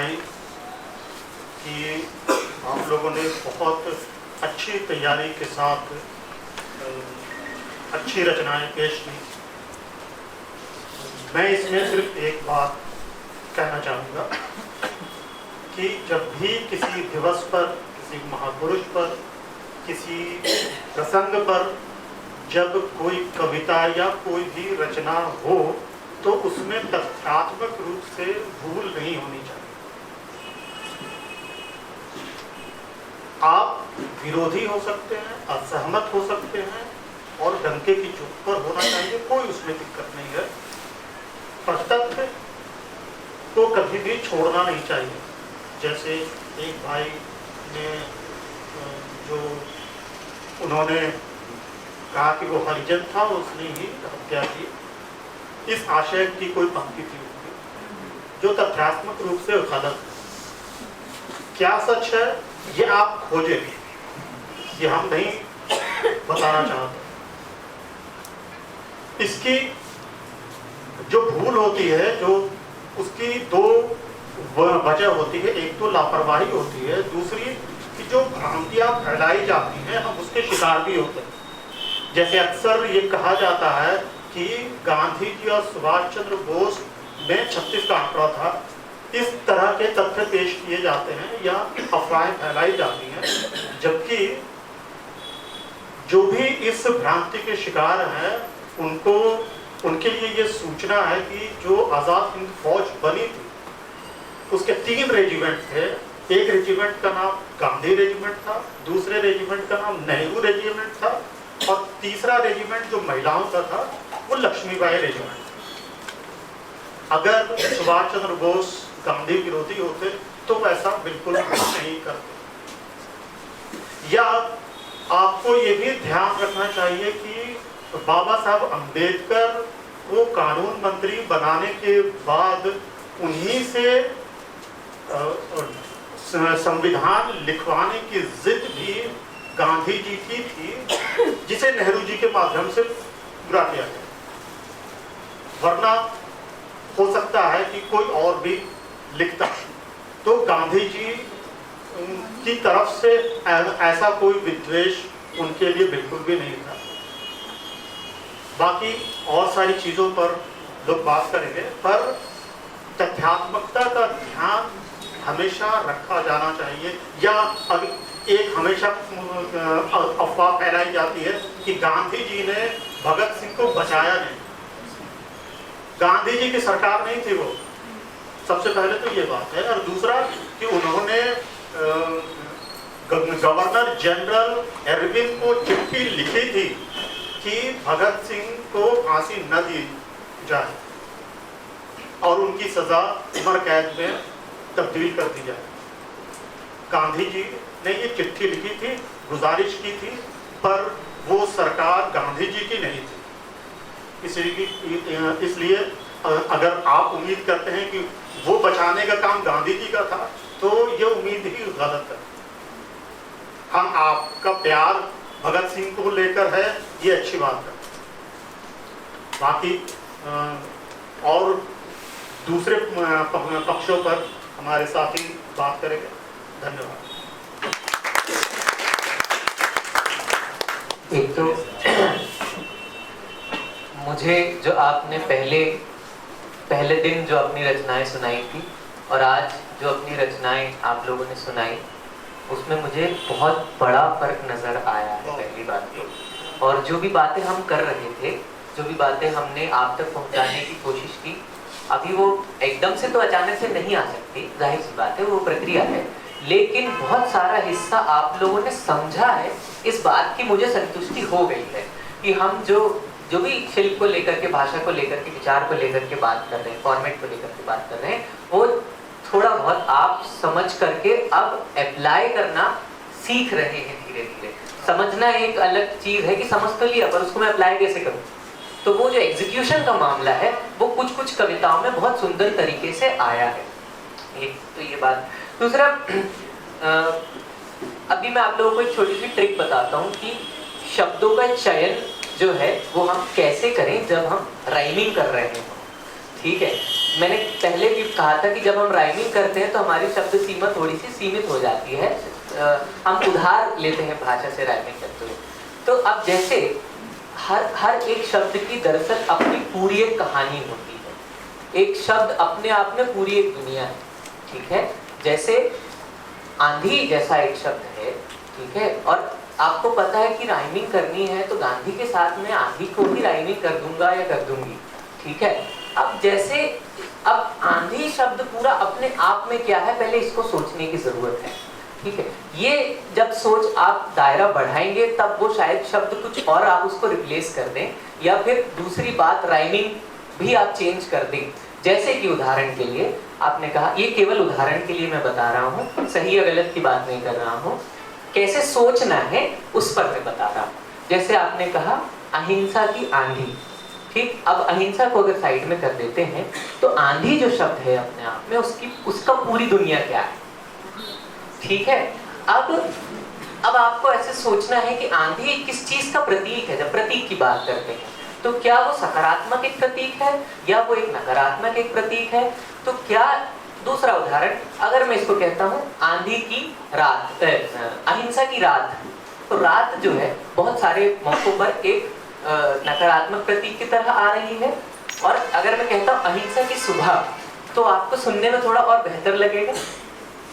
भाई कि आप लोगों ने बहुत अच्छी तैयारी के साथ अच्छी रचनाएं पेश की। मैं इसमें सिर्फ एक बात कहना चाहूँगा कि जब भी किसी दिवस पर, किसी महापुरुष पर, किसी प्रसंग पर जब कोई कविता या कोई भी रचना हो तो उसमें तथ्यात्मक रूप से भूल नहीं होनी चाहिए। आप विरोधी हो सकते हैं, असहमत हो सकते हैं और डंके की चुप पर होना चाहिए, कोई उसमें दिक्कत नहीं है। पर तथ्य को कभी भी छोड़ना नहीं चाहिए। जैसे एक भाई ने जो उन्होंने कहा कि वो हरिजन था, उसने ही हत्या की, इस आशय की कोई पंक्ति थी जो तथ्यात्मक रूप से गलत है। क्या सच है ये आप खोजेंगे, ये हम नहीं बताना चाहते। इसकी जो भूल होती है, जो उसकी दो वजह होती है। एक तो लापरवाही होती है, दूसरी कि जो भ्रांतियां फैलाई जाती हैं हम उसके शिकार भी होते हैं। जैसे अक्सर ये कहा जाता है कि गांधी जी और सुभाष चंद्र बोस में 36 का आंकड़ा था। इस तरह के तथ्य पेश किए जाते हैं या अफवाहें फैलाई जाती हैं, जबकि जो भी इस भ्रांति के शिकार हैं उनके लिए ये सूचना है कि जो आज़ाद हिंद फौज बनी थी उसके 3 रेजिमेंट थे। एक रेजिमेंट का नाम गांधी रेजिमेंट था, दूसरे रेजिमेंट का नाम नेहरू रेजिमेंट था और तीसरा रेजिमेंट जो महिलाओं का था वो लक्ष्मीबाई रेजिमेंट। अगर सुभाष चंद्र बोस गांधी विरोधी होते तो वैसा बिल्कुल नहीं करते। या आपको ये भी ध्यान रखना चाहिए कि बाबा साहब अंबेडकर को कानून मंत्री बनाने के बाद उन्हीं से संविधान लिखवाने की जिद भी गांधी जी की थी, जिसे नेहरू जी के माध्यम से पूरा किया गया। वरना हो सकता है कि कोई और भी लिखता, तो गांधी जी की तरफ से ऐसा कोई विद्वेष उनके लिए बिल्कुल भी नहीं था। बाकी और सारी चीज़ों पर लोग बात करेंगे, पर तथ्यात्मकता का ध्यान हमेशा रखा जाना चाहिए। या एक हमेशा अफवाह फैलाई जाती है कि गांधी जी ने भगत सिंह को बचाया नहीं। गांधी जी की सरकार नहीं थी वो, सबसे पहले तो ये बात है। और दूसरा कि उन्होंने गवर्नर जनरल एरविन को चिट्ठी लिखी थी कि भगत सिंह को फांसी न दी जाए और उनकी सजा उम्र कैद में तब्दील कर दी जाए। गांधी जी ने ये चिट्ठी लिखी थी, गुजारिश की थी, पर वो सरकार गांधी जी की नहीं थी। इसलिए अगर आप उम्मीद करते हैं कि वो बचाने का काम गांधी जी का था तो ये उम्मीद ही गलत है। हम आपका प्यार भगत सिंह को लेकर है, ये अच्छी बात है। बाकी और दूसरे पक्षों पर हमारे साथी बात करेंगे। धन्यवाद। एक तो मुझे जो आपने पहले दिन जो अपनी रचनाएं सुनाई थी और आज जो अपनी रचनाएं आप लोगों ने सुनाई, उसमें मुझे बहुत बड़ा फर्क नज़र आया है। पहली बात तो, और जो भी बातें हम कर रहे थे, जो भी बातें हमने आप तक पहुंचाने की कोशिश की, अभी वो एकदम से तो अचानक से नहीं आ सकती, जाहिर सी बात है, वो प्रक्रिया है। लेकिन बहुत सारा हिस्सा आप लोगों ने समझा है, इस बात की मुझे संतुष्टि हो गई है कि हम जो भी शिल्प को लेकर के, भाषा को लेकर के, विचार को लेकर के बात कर रहे हैं, फॉर्मेट को लेकर के बात कर रहे हैं, वो थोड़ा बहुत आप समझ करके अब अप्लाई करना सीख रहे हैं धीरे धीरे। समझना एक अलग चीज़ है कि समझ तो लिया, पर उसको मैं अप्लाई कैसे करूँ। तो वो जो एग्जीक्यूशन का मामला है वो कुछ कुछ कविताओं में बहुत सुंदर तरीके से आया है। एक तो ये बात। दूसरा, अभी मैं आप लोगों को एक छोटी सी ट्रिक बताता हूँ कि शब्दों का चयन जो है वो हम कैसे करें जब हम राइमिंग कर रहे हैं। ठीक है, मैंने पहले भी कहा था कि जब हम राइमिंग करते हैं तो हमारी शब्द सीमा थोड़ी सी सीमित हो जाती है, हम उधार लेते हैं भाषा से राइमिंग करते हुए। तो अब जैसे हर एक शब्द की दरअसल अपनी पूरी एक कहानी होती है, एक शब्द अपने आप में पूरी एक दुनिया है, ठीक है। जैसे आंधी जैसा एक शब्द है, ठीक है, और आपको पता है कि राइमिंग करनी है तो गांधी के साथ में आंधी को ही राइमिंग कर दूंगा या कर दूंगी, ठीक है। अब जैसे अब आंधी शब्द पूरा अपने आप में क्या है, पहले इसको सोचने की जरूरत है, ठीक है। ये जब सोच आप दायरा बढ़ाएंगे तब वो शायद शब्द कुछ और आप उसको रिप्लेस कर दें, या फिर दूसरी बात राइमिंग भी आप चेंज कर दें। जैसे कि उदाहरण के लिए आपने कहा, ये केवल उदाहरण के लिए मैं बता रहा हूँ, सही या गलत की बात नहीं कर रहा हूँ, कैसे सोचना है उस पर मैं बता रहा हूँ। जैसे आपने कहा अहिंसा की आंधी, ठीक। अब अहिंसा को अगर साइड में कर देते हैं तो आंधी जो शब्द है अपने आप में उसका पूरी दुनिया क्या है, ठीक है। अब आपको ऐसे सोचना है कि आंधी किस चीज का प्रतीक है। जब प्रतीक की बात करते हैं तो क्या वो सकारात्मक एक प्रतीक है या वो एक नकारात्मक एक प्रतीक है। तो क्या, दूसरा उदाहरण, अगर मैं इसको कहता हूँ आंधी की रात, अहिंसा की रात, तो रात जो है बहुत सारे मौकों पर एक नकारात्मक प्रतीक की तरह आ रही है। और अगर मैं कहता हूँ अहिंसा की सुबह, तो आपको सुनने में थोड़ा और बेहतर लगेगा।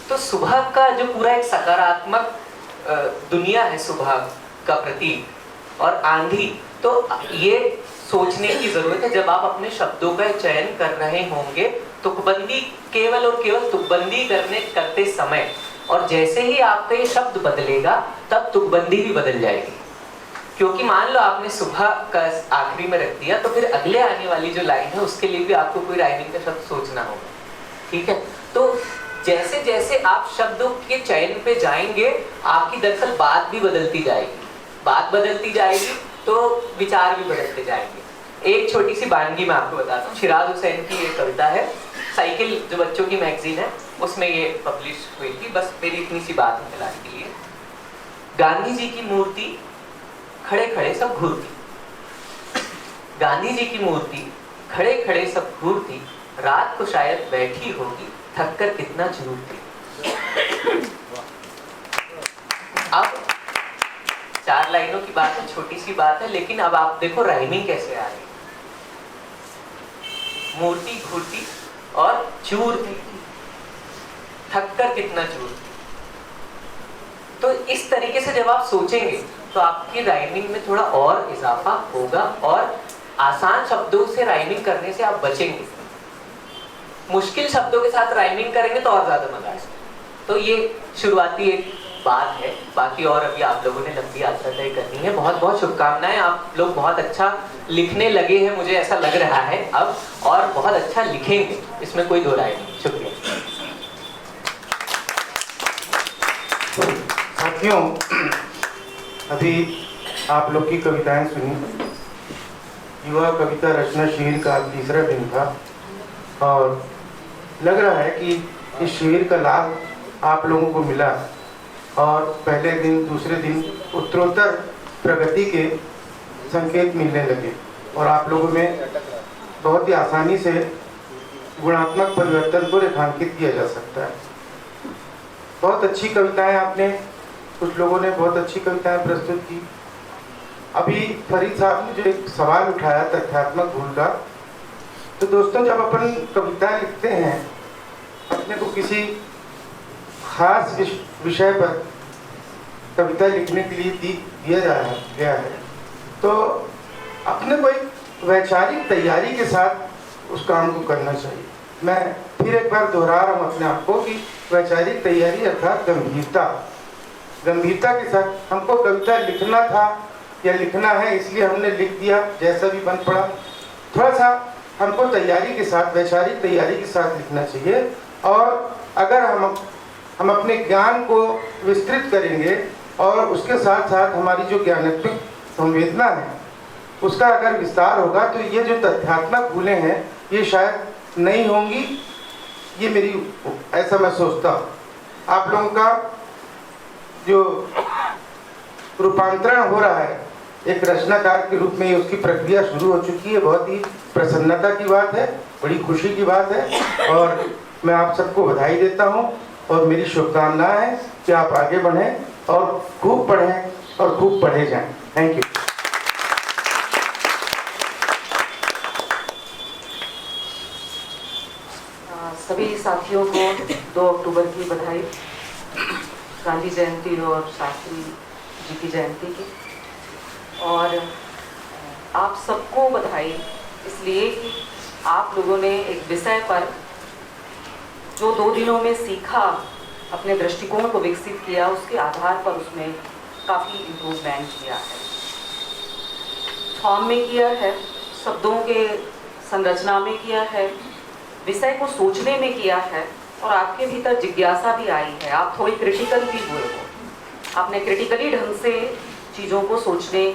तो सुबह का जो पूरा एक सकारात्मक दुनिया है सुबह का प्रतीक, और आंधी, तो ये सोचने की जरूरत है जब आप अपने शब्दों का चयन कर रहे होंगे, तुकबंदी केवल और केवल तुकबंदी करते समय, और जैसे ही आपका ये शब्द बदलेगा तब तुकबंदी भी बदल जाएगी। क्योंकि मान लो आपने सुबह का आखिरी में रख दिया तो फिर अगले आने वाली जो लाइन है उसके लिए भी आपको कोई राइमिंग का शब्द सोचना होगा, ठीक है। तो जैसे जैसे आप शब्दों के चयन पे जाएंगे आपकी दरअसल बात भी बदलती जाएगी, बात बदलती जाएगी तो विचार भी बदलते जाएंगे। एक छोटी सी वानगी मैं आपको बताता हूँ, शिराज हुसैन की एक कविता है, साइकिल जो बच्चों की मैगजीन है उसमें ये पब्लिश हुई थी। बस मेरी इतनी सी बात है मिलाने के लिए। गांधी जी की मूर्ति खड़े खड़े सब घूरती, गांधी जी की मूर्ति खड़े खड़े सब घूरती, रात को शायद बैठी होगी थक कर कितना झूरती। अब 4 लाइनों की बात है, छोटी सी बात है, लेकिन अब आप देखो राइमिंग कैसे आ रही। मूर्ति घूरती और चूरती, थक कर कितना चूरती। तो इस तरीके से जब आप सोचेंगे तो आपकी राइमिंग में थोड़ा और इजाफा होगा, और आसान शब्दों से राइमिंग करने से आप बचेंगे। मुश्किल शब्दों के साथ राइमिंग करेंगे तो और ज्यादा मजा आएगा। तो ये शुरुआती एक बात है, बाकी और अभी आप लोगों ने लंबी यात्रा तय करनी है। बहुत बहुत शुभकामनाएं, आप लोग बहुत अच्छा लिखने लगे हैं, मुझे ऐसा लग रहा है अब, और बहुत अच्छा लिखेंगे, इसमें कोई दो राय नहीं। शुक्रिया। साथियों, अभी आप लोग की कविताएं सुनी। युवा कविता रचना शिविर का तीसरा दिन था और लग रहा है कि इस शिविर का लाभ आप लोगों को मिला, और पहले दिन दूसरे दिन उत्तरोत्तर प्रगति के संकेत मिलने लगे, और आप लोगों में बहुत ही आसानी से गुणात्मक परिवर्तन को रेखांकित किया जा सकता है। बहुत अच्छी कविताएं आपने, कुछ लोगों ने बहुत अच्छी कविताएं प्रस्तुत की। अभी फरीद साहब ने जो एक सवाल उठाया तथ्यात्मक भूल का, तो दोस्तों जब अपन कविता लिखते हैं, अपने को किसी खास विषय पर कविता लिखने के लिए दिया गया है, तो अपने को एक वैचारिक तैयारी के साथ उस काम को करना चाहिए। मैं फिर एक बार दोहरा रहा हूँ अपने आप को कि वैचारिक तैयारी अर्थात गंभीरता के साथ हमको कविता लिखना था या लिखना है, इसलिए हमने लिख दिया जैसा भी बन पड़ा। थोड़ा सा हमको तैयारी के साथ, वैचारिक तैयारी के साथ लिखना चाहिए, और अगर हम अपने ज्ञान को विस्तृत करेंगे और उसके साथ साथ हमारी जो ज्ञानात्मक संवेदना है उसका अगर विस्तार होगा, तो ये जो तथ्यात्मक भूलें हैं ये शायद नहीं होंगी। ये मेरी, ऐसा मैं सोचता हूँ। आप लोगों का जो रूपांतरण हो रहा है एक रचनाकार के रूप में, उसकी प्रक्रिया शुरू हो चुकी है, बहुत ही प्रसन्नता की बात है। बड़ी खुशी की बात है और मैं आप सबको बधाई देता हूँ और मेरी शुभकामनाएं है कि आप आगे बढ़ें और खूब पढ़ें और खूब पढ़े जाएं। Thank you. सभी साथियों को 2 अक्टूबर की बधाई, गांधी जयंती और शास्त्री जी की जयंती की। और आप सबको बधाई इसलिए कि आप लोगों ने एक विषय पर जो 2 दिनों में सीखा, अपने दृष्टिकोण को विकसित किया, उसके आधार पर उसमें काफ़ी इम्प्रूवमेंट किया है। फॉर्म में किया है, शब्दों के संरचना में किया है, विषय को सोचने में किया है और आपके भीतर जिज्ञासा भी आई है। आप थोड़ी क्रिटिकल भी हुए हो, आपने क्रिटिकली ढंग से चीज़ों को सोचने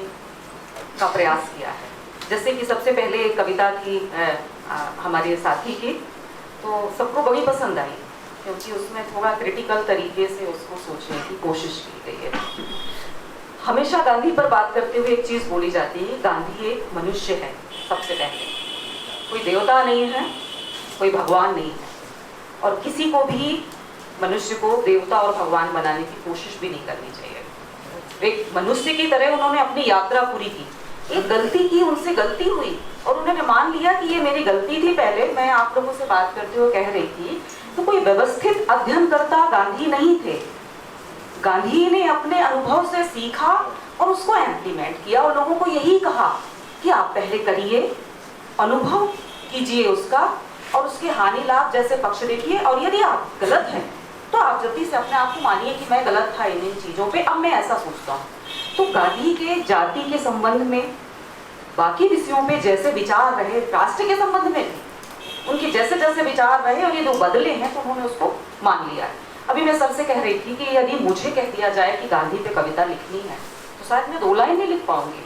का प्रयास किया है। जैसे कि सबसे पहले कविता थी हमारे साथी की, तो सबको बड़ी पसंद आई क्योंकि उसमें थोड़ा क्रिटिकल तरीके से उसको सोचने की कोशिश की गई है। हमेशा गांधी पर बात करते हुए एक चीज़ बोली जाती है, गांधी एक मनुष्य है। सबसे पहले कोई देवता नहीं है, कोई भगवान नहीं है और किसी को भी मनुष्य को देवता और भगवान बनाने की कोशिश भी नहीं करनी चाहिए। एक मनुष्य की तरह उन्होंने अपनी यात्रा पूरी की, एक गलती की, उनसे गलती हुई और उन्होंने मान लिया कि ये मेरी गलती थी। पहले मैं आप लोगों से बात करते हुए कह रही थी तो कोई व्यवस्थित अध्ययनकर्ता गांधी नहीं थे। गांधी ने अपने अनुभव से सीखा और उसको इम्प्लीमेंट किया और लोगों को यही कहा कि आप पहले करिए, अनुभव कीजिए उसका और उसके हानि लाभ जैसे पक्ष देखिए और यदि आप गलत हैं तो आप जल्दी से अपने आप को मानिए कि मैं गलत था इन चीज़ों पे, अब मैं ऐसा सोचता हूँ। तो गांधी के जाति के संबंध में, बाकी विषयों पे जैसे विचार रहे, राष्ट्र के संबंध में भी उनके जैसे जैसे विचार रहे और ये जो बदले हैं तो उन्होंने उसको मान लिया है। अभी मैं सर से कह रही थी कि यदि मुझे कह दिया जाए कि गांधी पे कविता लिखनी है तो शायद मैं 2 लाइन नहीं लिख पाऊंगी।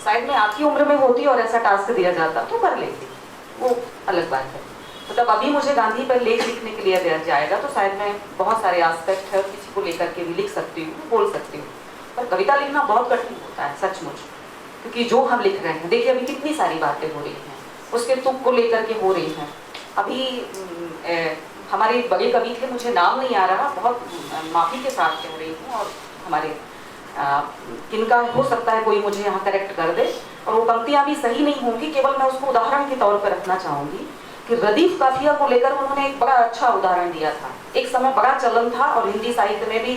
शायद मैं आपकी उम्र में होती और ऐसा टास्क दिया जाता तो कर लेती, वो अलग बात है। मतलब अभी मुझे गांधी पर लेख लिखने के लिए दिया जाएगा तो शायद मैं बहुत सारे एस्पेक्ट है किसी को लेकर के भी लिख सकती हूँ, बोल सकती हूँ, पर कविता लिखना बहुत कठिन होता है सचमुच। क्योंकि जो हम लिख रहे हैं, देखिए अभी कितनी सारी बातें हो रही हैं, उसके तुक को लेकर के हो रही हैं। अभी हमारे बड़े कवि थे, मुझे नाम नहीं आ रहा, बहुत माफ़ी के साथ कह रही हूँ और हमारे किनका हो सकता है कोई मुझे यहाँ करेक्ट कर दे और वो पंक्तियाँ भी सही नहीं होंगी, केवल मैं उसको उदाहरण के तौर पर रखना चाहूँगी कि रदीफ काफिया को लेकर उन्होंने एक बड़ा अच्छा उदाहरण दिया था। एक समय बड़ा चलन था और हिंदी साहित्य में भी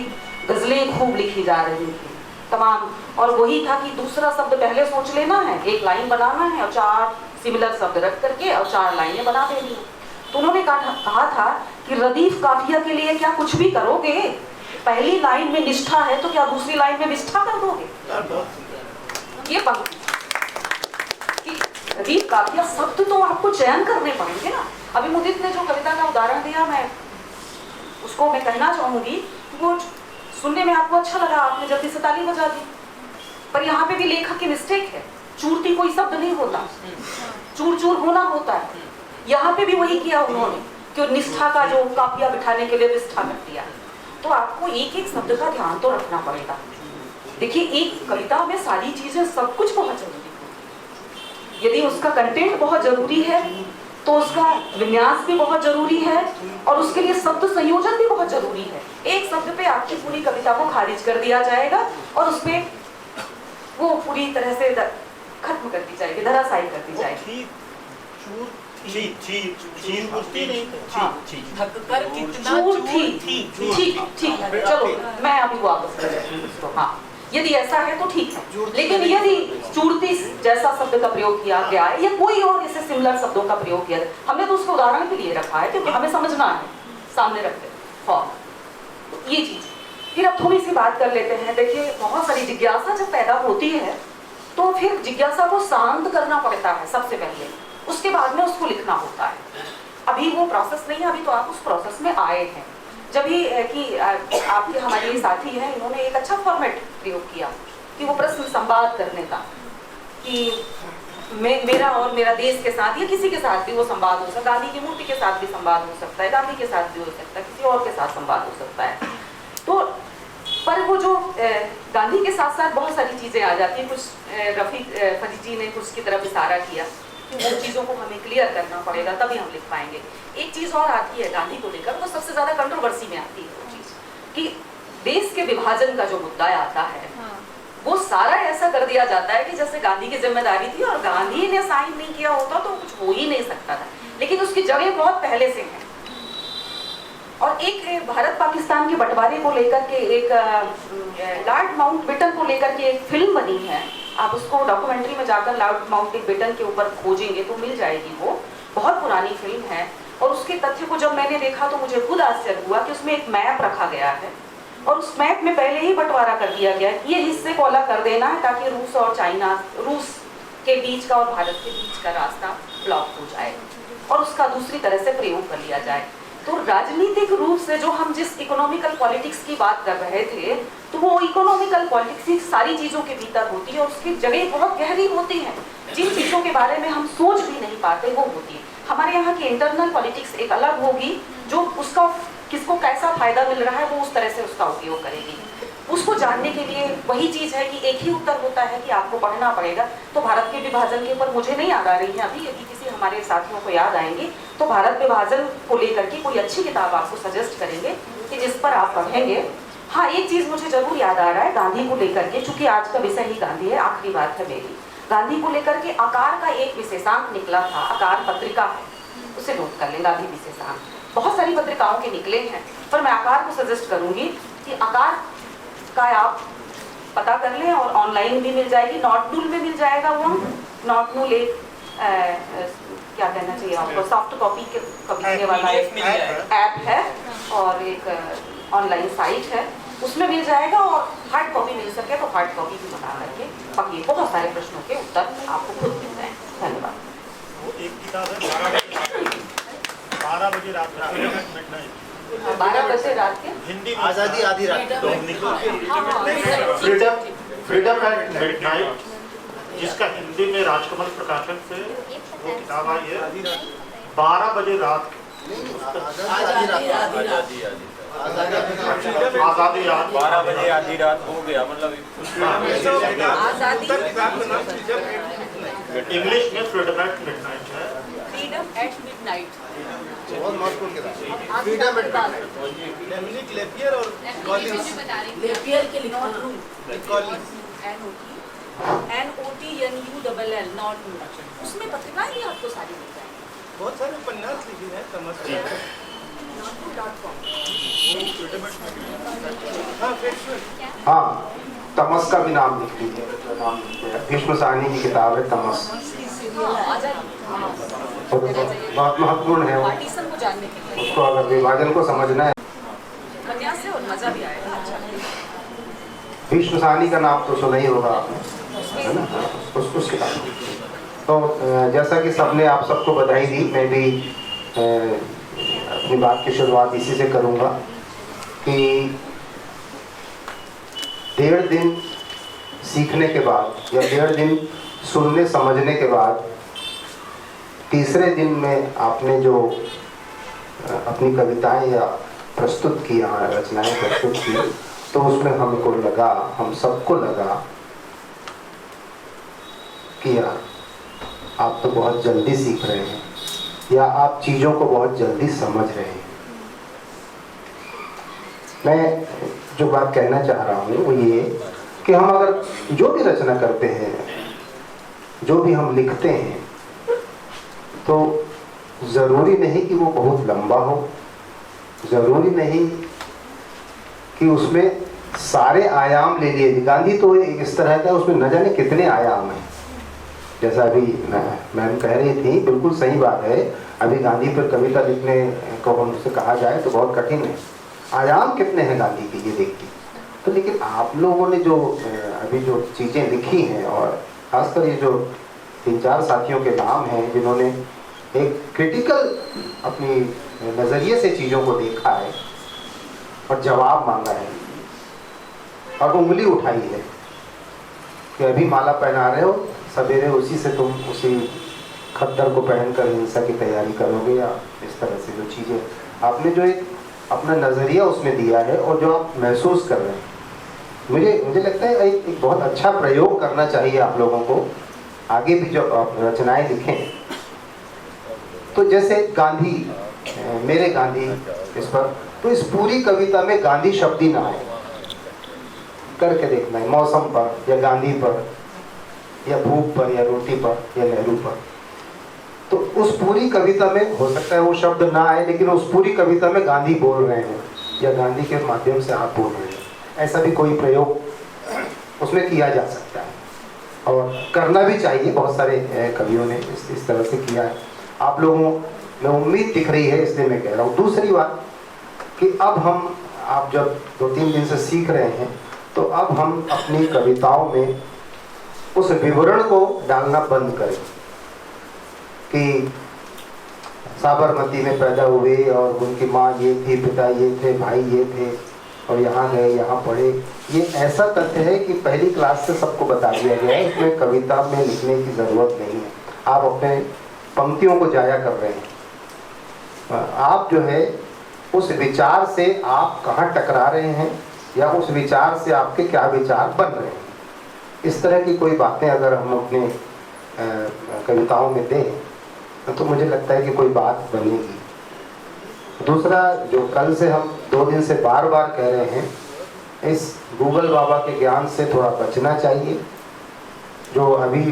गजलें खूब लिखी जा रही थी तमाम, और वही था कि दूसरा शब्द पहले सोच लेना है, एक लाइन बनाना है और 4 सिमिलर शब्द रख करके और 4 लाइनें बना देनी है। तो उन्होंने कहा था कि रदीफ काफिया के लिए क्या कुछ भी करोगे, पहली लाइन में निष्ठा है तो क्या दूसरी लाइन में विष्ठा कर दोगे। ये पंक्ति रदीफ काफिया शब्द तो आपको चयन करने पड़ेंगे ना। अभी मुदित ने जो कविता का उदाहरण दिया, मैं उसको मैं कहना चाहूंगी, वो सुनने में आपको अच्छा लगा, आपने जल्दी से ताली बजा दी, पर यहाँ पे भी लेखक की मिस्टेक है। चूरती कोई शब्द नहीं होता, चूर चूर होना होता है। यहाँ पे भी वही किया उन्होंने कि निष्ठा का जो काफिया बिठाने के लिए विष्ठा कर दिया। तो आपको एक एक शब्द का ध्यान तो रखना पड़ेगा। देखिए एक कविता में सारी चीजें सब कुछ बहुत जरूरी है। यदि उसका कंटेंट बहुत जरूरी है तो उसका विन्यास भी बहुत जरूरी है और उसके लिए शब्द संयोजन भी बहुत जरूरी है। एक शब्द पे आपकी पूरी कविता को खारिज कर दिया जाएगा और उसमें वो पूरी तरह से खत्म कर दी जाएगी, धराशायी कर दी जाएगी। ठीक, चलो मैं अभी वापस कर रही हूँ उसको। हाँ, यदि ऐसा है तो ठीक है, लेकिन यदि चूड़ती जैसा शब्द का प्रयोग किया गया है या कोई और ऐसे सिमिलर शब्दों का प्रयोग किया, हमने तो उसको उदाहरण के लिए रखा है क्योंकि हमें समझना है, सामने रखते फॉर्म। तो ये चीज फिर अब थोड़ी सी बात कर लेते हैं। देखिए बहुत सारी जिज्ञासा जब पैदा होती है तो फिर जिज्ञासा को शांत करना पड़ता है सबसे पहले, उसके बाद में उसको लिखना होता है। अभी वो प्रोसेस नहीं है, अभी तो आप उस प्रोसेस में आए हैं। जब ये कि आपके हमारे साथी हैं, इन्होंने एक अच्छा फॉर्मेट प्रयोग किया कि वो प्रश्न संवाद करने का, कि मेरा और मेरा देश के साथ या किसी के साथ भी वो संवाद हो सकता है, गांधी की मूर्ति के साथ भी संवाद हो सकता है, गांधी के साथ भी हो सकता है, किसी और के साथ संवाद हो सकता है। तो पर वो जो गांधी के साथ साथ बहुत सारी चीज़ें आ जाती हैं। कुछ रफ़ी फरीद जी ने कुछ की तरफ इशारा किया कि वो चीज़ों को हमें क्लियर करना पड़ेगा, तभी हम लिख पाएंगे। एक चीज़ और आती है गांधी को लेकर, वो सबसे ज़्यादा कंट्रोवर्सी में आती है वो चीज़ कि देश के विभाजन का जो मुद्दा आता है वो सारा ऐसा कर दिया जाता है कि जैसे गांधी की जिम्मेदारी थी और गांधी ने साइन नहीं किया होता तो कुछ हो ही नहीं सकता था, लेकिन उसकी जगह बहुत पहले से है। और एक भारत पाकिस्तान के बंटवारे को लेकर के एक लॉर्ड माउंटबेटन को लेकर के एक फिल्म बनी है, आप उसको डॉक्यूमेंट्री में जाकर लॉर्ड माउंटबेटन के ऊपर खोजेंगे तो मिल जाएगी। वो बहुत पुरानी फिल्म है और उसके तथ्य को जब मैंने देखा तो मुझे खुद आश्चर्य हुआ कि उसमें एक मैप रखा गया है और उस मैप में पहले ही बंटवारा कर दिया गया है, ये हिस्से को अलग कर देना है ताकि रूस और चाइना, रूस के बीच का और भारत के बीच का रास्ता ब्लॉक हो जाए और उसका दूसरी तरह से प्रयोग कर लिया जाए। तो राजनीतिक रूप से जो हम जिस इकोनॉमिकल पॉलिटिक्स की बात कर रहे थे, तो वो इकोनॉमिकल पॉलिटिक्स ही सारी चीज़ों के भीतर होती है और उसकी जगह बहुत गहरी होती है। जिन चीज़ों के बारे में हम सोच भी नहीं पाते वो होती है। हमारे यहाँ की इंटरनल पॉलिटिक्स एक अलग होगी, जो उसका किसको कैसा फायदा मिल रहा है वो उस तरह से उसका उपयोग करेगी। उसको जानने के लिए वही चीज़ है कि एक ही उत्तर होता है कि आपको पढ़ना पड़ेगा। तो भारत के विभाजन के ऊपर मुझे नहीं याद आ रही है अभी, यदि किसी हमारे साथियों को याद आएंगे तो भारत विभाजन को लेकर के कोई अच्छी किताब आपको सजेस्ट करेंगे कि जिस पर आप पढ़ेंगे। हाँ, एक चीज़ मुझे जरूर याद आ रहा है गांधी को लेकर के, चूंकि आज का विषय ही गांधी है, आखिरी बात है मेरी। गांधी को लेकर के आकार का एक विशेषांक निकला था, आकार पत्रिका है, उसे नोट कर लें, गांधी विशेषांक। बहुत सारी पत्रिकाओं के निकले हैं पर मैं आकार को सजेस्ट करूंगी कि आकार का आप पता कर लें और ऑनलाइन भी मिल जाएगी, नॉटनूल में मिल जाएगा। वो नॉटनूल एक क्या कहना चाहिए आपको, सॉफ्ट कॉपी के खरीदने वाला ऐप है और एक ऑनलाइन साइट है, उसमें मिल जाएगा। और हार्ड कॉपी मिल सके तो हार्ड कॉपी भी बना करके पढ़िए, बहुत सारे प्रश्नों के उत्तर आपको खुद मिल जाए। धन्यवाद। वो एक किताब है 12 बजे रात में, 12 बजे रात के हिंदी आजादी आधी रात। फ्रीडम एट मिडनाइट, जिसका हिंदी में राजकमल प्रकाशन से वो किताब आई है। 12 बजे रात आजादी रात, 12 बजे आधी रात हो गया, मतलब इंग्लिश में फ्रीडम एट मिडनाइट है। फ्रीडम एट मिडनाइट, बहुत महत्वपूर्ण किताब। फ्रीडम एट मिडनाइट, लेपियर और कॉलिंस, लेपियर के लिखा कॉलिंस, NOTNULL, नॉट उसमें पत्रिकाएं भी आपको सारी मिल जाएंगी। बहुत सारे उपन्यास लिखे हैं तमस। हाँ, तमस का भी नाम लिख लीजिए, नाम भीष्म साहनी की किताब है तमस, बहुत महत्वपूर्ण है वो। पार्टीशन को जानने के लिए उसको अगर विभाजन को समझना है, कन्या से और मजा भी आएगा। अच्छा, भीष्म साहनी का नाम तो सुना ही होगा आपने, है ना, उस किताब। तो जैसा कि सबने आप सबको बधाई दी, मैं भी अपनी बात की शुरुआत इसी से करूंगा कि 1.5 दिन सीखने के बाद या 1.5 दिन सुनने समझने के बाद तीसरे दिन में आपने जो अपनी कविताएं या प्रस्तुत की, यहाँ रचनाएं प्रस्तुत की, तो उसमें हमको लगा, हम सबको लगा कि यार आप तो बहुत जल्दी सीख रहे हैं या आप चीज़ों को बहुत जल्दी समझ रहे हैं। मैं जो बात कहना चाह रहा हूँ वो ये कि हम अगर जो भी रचना करते हैं, जो भी हम लिखते हैं, तो ज़रूरी नहीं कि वो बहुत लंबा हो, ज़रूरी नहीं कि उसमें सारे आयाम ले लिए। गांधी तो एक इस तरह का, उसमें न जाने कितने आयाम हैं। जैसा अभी मैम कह रही थी, बिल्कुल सही बात है। अभी गांधी पर कविता लिखने को हमसे कहा जाए तो बहुत कठिन है। आयाम कितने हैं गांधी के, ये देखिए। तो लेकिन आप लोगों ने जो अभी जो चीज़ें लिखी हैं, और ख़ासकर ये जो 3-4 साथियों के नाम हैं जिन्होंने एक क्रिटिकल अपनी नज़रिए से चीज़ों को देखा है और जवाब मांगा है और उंगली उठाई है कि अभी माला पहना रहे हो, सवेरे उसी से तुम उसी खद्दर को पहनकर हिंसा की तैयारी करोगे, या इस तरह से जो चीज़ें आपने जो एक अपना नज़रिया उसमें दिया है और जो आप महसूस कर रहे हैं, मुझे लगता है एक बहुत अच्छा प्रयोग करना चाहिए आप लोगों को। आगे भी जो आप रचनाएं लिखें तो जैसे गांधी, मेरे गांधी, इस पर, तो इस पूरी कविता में गांधी शब्द ही ना आए, करके देखना है। मौसम पर या गांधी पर या भूख पर या रोटी पर या नेहरू पर, तो उस पूरी कविता में हो सकता है वो शब्द ना आए, लेकिन उस पूरी कविता में गांधी बोल रहे हैं या गांधी के माध्यम से आप बोल रहे हैं। ऐसा भी कोई प्रयोग उसमें किया जा सकता है और करना भी चाहिए। बहुत सारे कवियों ने इस तरह से किया है। आप लोगों में उम्मीद दिख रही है, इसलिए मैं कह रहा हूँ। दूसरी बात कि अब हम, आप जब 2-3 दिन से सीख रहे हैं, तो अब हम अपनी कविताओं में उस विवरण को डालना बंद करें कि साबरमती में पैदा हुए और उनकी माँ ये थी, पिता ये थे, भाई ये थे और यहाँ गए, यहाँ पढ़े। ये ऐसा तथ्य है कि पहली क्लास से सबको बता दिया गया है, इसमें कविता में लिखने की ज़रूरत नहीं है। आप अपने पंक्तियों को जाया कर रहे हैं। आप जो है उस विचार से आप कहाँ टकरा रहे हैं या उस विचार से आपके क्या विचार बन रहे हैं, इस तरह की कोई बातें अगर हम अपने कविताओं में दें तो मुझे लगता है कि कोई बात बनेगी। दूसरा, जो कल से हम 2 दिन से बार बार कह रहे हैं, इस गूगल बाबा के ज्ञान से थोड़ा बचना चाहिए। जो अभी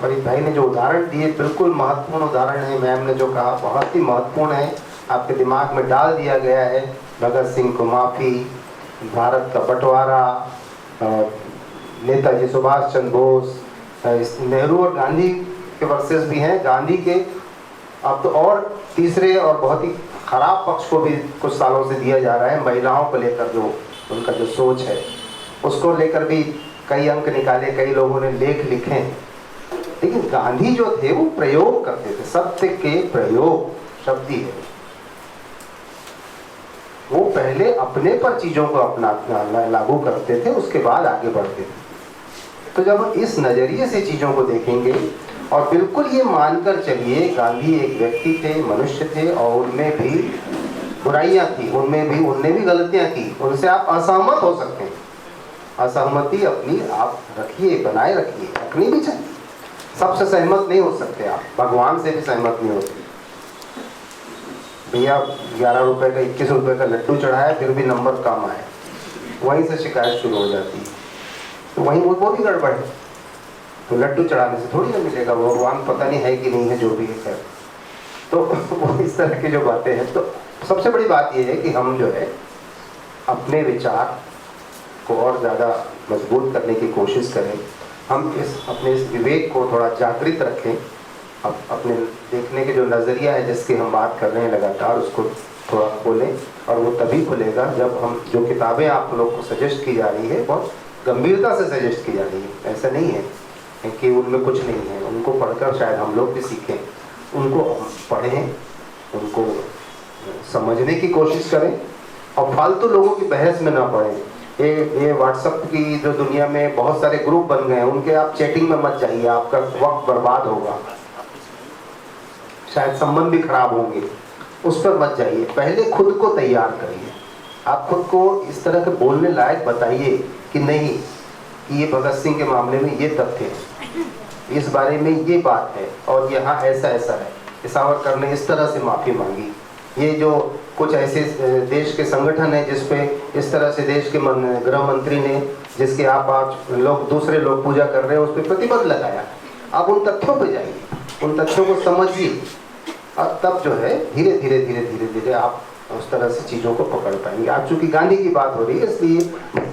फरीद भाई ने जो उदाहरण दिए, बिल्कुल महत्वपूर्ण उदाहरण है। मैम ने जो कहा बहुत ही महत्वपूर्ण है, आपके दिमाग में डाल दिया गया है। भगत सिंह को माफ़ी, भारत का बंटवारा, नेताजी सुभाष चंद्र बोस, नेहरू और गांधी के वर्सेस भी हैं। गांधी के अब तो और तीसरे और बहुत ही खराब पक्ष को भी कुछ सालों से दिया जा रहा है। महिलाओं को लेकर जो उनका जो सोच है, उसको लेकर भी कई अंक निकाले, कई लोगों ने लेख लिखे हैं। लेकिन गांधी जो थे वो प्रयोग करते थे, सत्य के प्रयोग शब्द ही है। वो पहले अपने पर चीज़ों को अपना लागू करते थे, उसके बाद आगे बढ़ते थे। तो जब हम इस नज़रिए से चीज़ों को देखेंगे और बिल्कुल ये मानकर चलिए, गांधी एक व्यक्ति थे, मनुष्य थे और उनमें भी बुराइयां थी, उनने भी गलतियां की, उनसे आप असहमत हो सकते हैं। असहमति अपनी आप रखिए, बनाए रखिए, रखनी भी चाहिए। सबसे सहमत नहीं हो सकते आप, भगवान से भी सहमत नहीं होते। भैया 11 रुपए का 21 रुपए का लड्डू चढ़ाया, फिर भी नंबर कम आए, वहीं से शिकायत शुरू हो जाती है। तो वहीं वो भी गड़बड़ है। तो लड्डू चढ़ाने से थोड़ी ना मिलेगा, भगवान पता नहीं है कि नहीं है, जो भी है। तो वो इस तरह की जो बातें हैं। तो सबसे बड़ी बात ये है कि हम जो है अपने विचार को और ज़्यादा मजबूत करने की कोशिश करें। हम अपने इस विवेक को थोड़ा जागृत रखें। अपने देखने के जो नज़रिया है जिसकी हम बात कर रहे हैं लगातार, उसको थोड़ा खोलें। और वो तभी खुलेगा जब हम, जो किताबें आप लोग को सजेस्ट की जा रही है, बहुत गंभीरता से सजेस्ट की जा रही है। ऐसा नहीं है कि उनमें कुछ नहीं है, उनको पढ़कर शायद हम लोग भी सीखें। उनको पढ़ें, उनको समझने की कोशिश करें और फालतू लोगों की बहस में ना पड़ें। ये व्हाट्सएप की जो दुनिया में बहुत सारे ग्रुप बन गए हैं, उनके आप चैटिंग में मत जाइए, आपका वक्त बर्बाद होगा, शायद संबंध भी खराब होंगे। उस पर मत जाइए। पहले खुद को तैयार करिए। आप खुद को इस तरह के बोलने लायक बताइए कि नहीं, कि ये भगत सिंह के मामले में ये तथ्य है, इस बारे में ये बात है और यहाँ ऐसा ऐसा है। सावरकर ने इस तरह से माफ़ी मांगी। ये जो कुछ ऐसे देश के संगठन है जिस पे इस तरह से देश के गृह मंत्री ने, जिसके आप लोग दूसरे लोग पूजा कर रहे हैं, उस पर प्रतिबंध लगाया। आप उन तथ्यों पे जाइए, उन तथ्यों को समझिए और तब जो है धीरे धीरे आप उस तरह से चीज़ों को पकड़ पाएंगे। आज चूँकि गांधी की बात हो रही है, इसलिए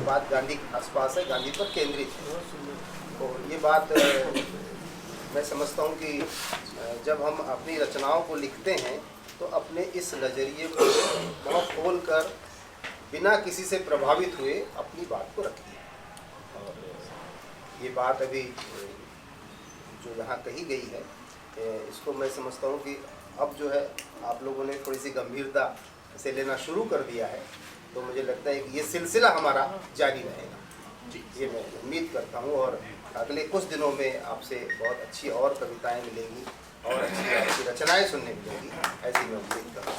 बात गांधी के आसपास है, गांधी पर केंद्रित है। तो ये बात मैं समझता हूँ कि जब हम अपनी रचनाओं को लिखते हैं तो अपने इस नज़रिए को बहुत खोल कर, बिना किसी से प्रभावित हुए अपनी बात को रखिए। और ये बात अभी जो यहाँ कही गई है, इसको मैं समझता हूँ कि अब जो है आप लोगों ने थोड़ी सी गंभीरता से लेना शुरू कर दिया है। तो मुझे लगता है कि ये सिलसिला हमारा जारी रहेगा जी, ये मैं उम्मीद करता हूँ। और अगले कुछ दिनों में आपसे बहुत अच्छी और कविताएं मिलेंगी और अच्छी रचनाएं सुनने मिलेंगी, ऐसी मैं उम्मीद करता हूँ।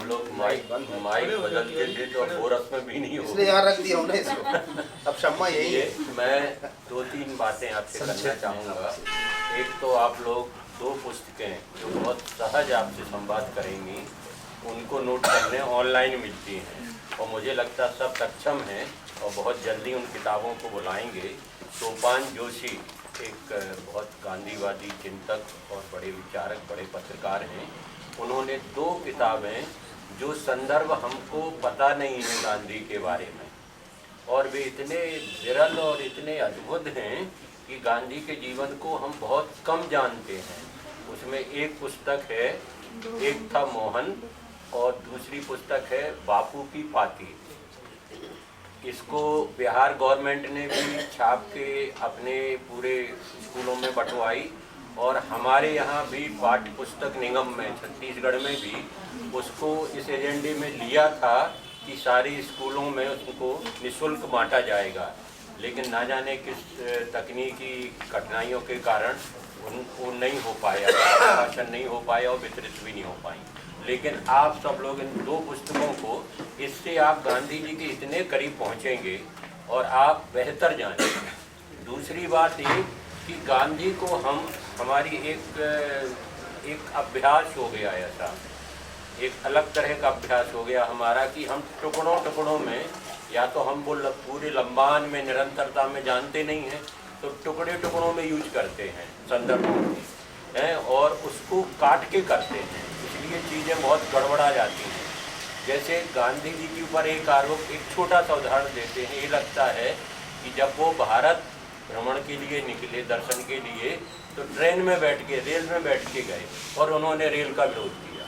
लोग माइक बदल के थे तो अब वो रस्म भी नहीं इसलिए होगी। यहाँ रख दिया हमने इसको। अब शम्मा यही है। मैं 2-3 बातें आपसे करना चाहूँगा। एक तो आप लोग 2 पुस्तकें जो बहुत सहज आपसे संवाद करेंगी उनको नोट करने ऑनलाइन मिलती हैं और मुझे लगता है सब सक्षम हैं और बहुत जल्दी उन किताबों को बुलाएंगे। सोपान जोशी एक बहुत गांधीवादी चिंतक और बड़े विचारक, बड़े पत्रकार हैं। उन्होंने 2 किताबें जो संदर्भ हमको पता नहीं है गांधी के बारे में और वे इतने विरल और इतने अद्भुत हैं कि गांधी के जीवन को हम बहुत कम जानते हैं। उसमें एक पुस्तक है, एक था मोहन और दूसरी पुस्तक है बापू की पाती। इसको बिहार गवर्नमेंट ने भी छाप के अपने पूरे स्कूलों में बंटवाई और हमारे यहाँ भी पाठ्य पुस्तक निगम में छत्तीसगढ़ में भी उसको इस एजेंडे में लिया था कि सारे स्कूलों में उसको निःशुल्क बांटा जाएगा, लेकिन ना जाने किस तकनीकी कठिनाइयों के कारण वो नहीं हो पाया, भाषण नहीं हो पाया और वितरित भी नहीं हो पाई। लेकिन आप सब लोग इन 2 पुस्तकों को, इससे आप गांधी जी के इतने करीब पहुंचेंगे और आप बेहतर जानेंगे। दूसरी बात ये कि गांधी को हमारी एक अभ्यास हो गया ऐसा, एक अलग तरह का अभ्यास हो गया हमारा कि हम टुकड़ों में या तो हम वो पूरे लंबान में निरंतरता में जानते नहीं हैं तो टुकड़ों में यूज करते हैं संदर्भों हैं और उसको काट के करते हैं, इसलिए चीज़ें बहुत गड़बड़ा जाती हैं। जैसे गांधी जी के ऊपर एक आरोप, एक छोटा सा उदाहरण देते हैं। ये लगता है कि जब वो भारत भ्रमण के लिए निकले, दर्शन के लिए, तो ट्रेन में बैठ के, रेल में बैठ के गए और उन्होंने रेल का विरोध किया।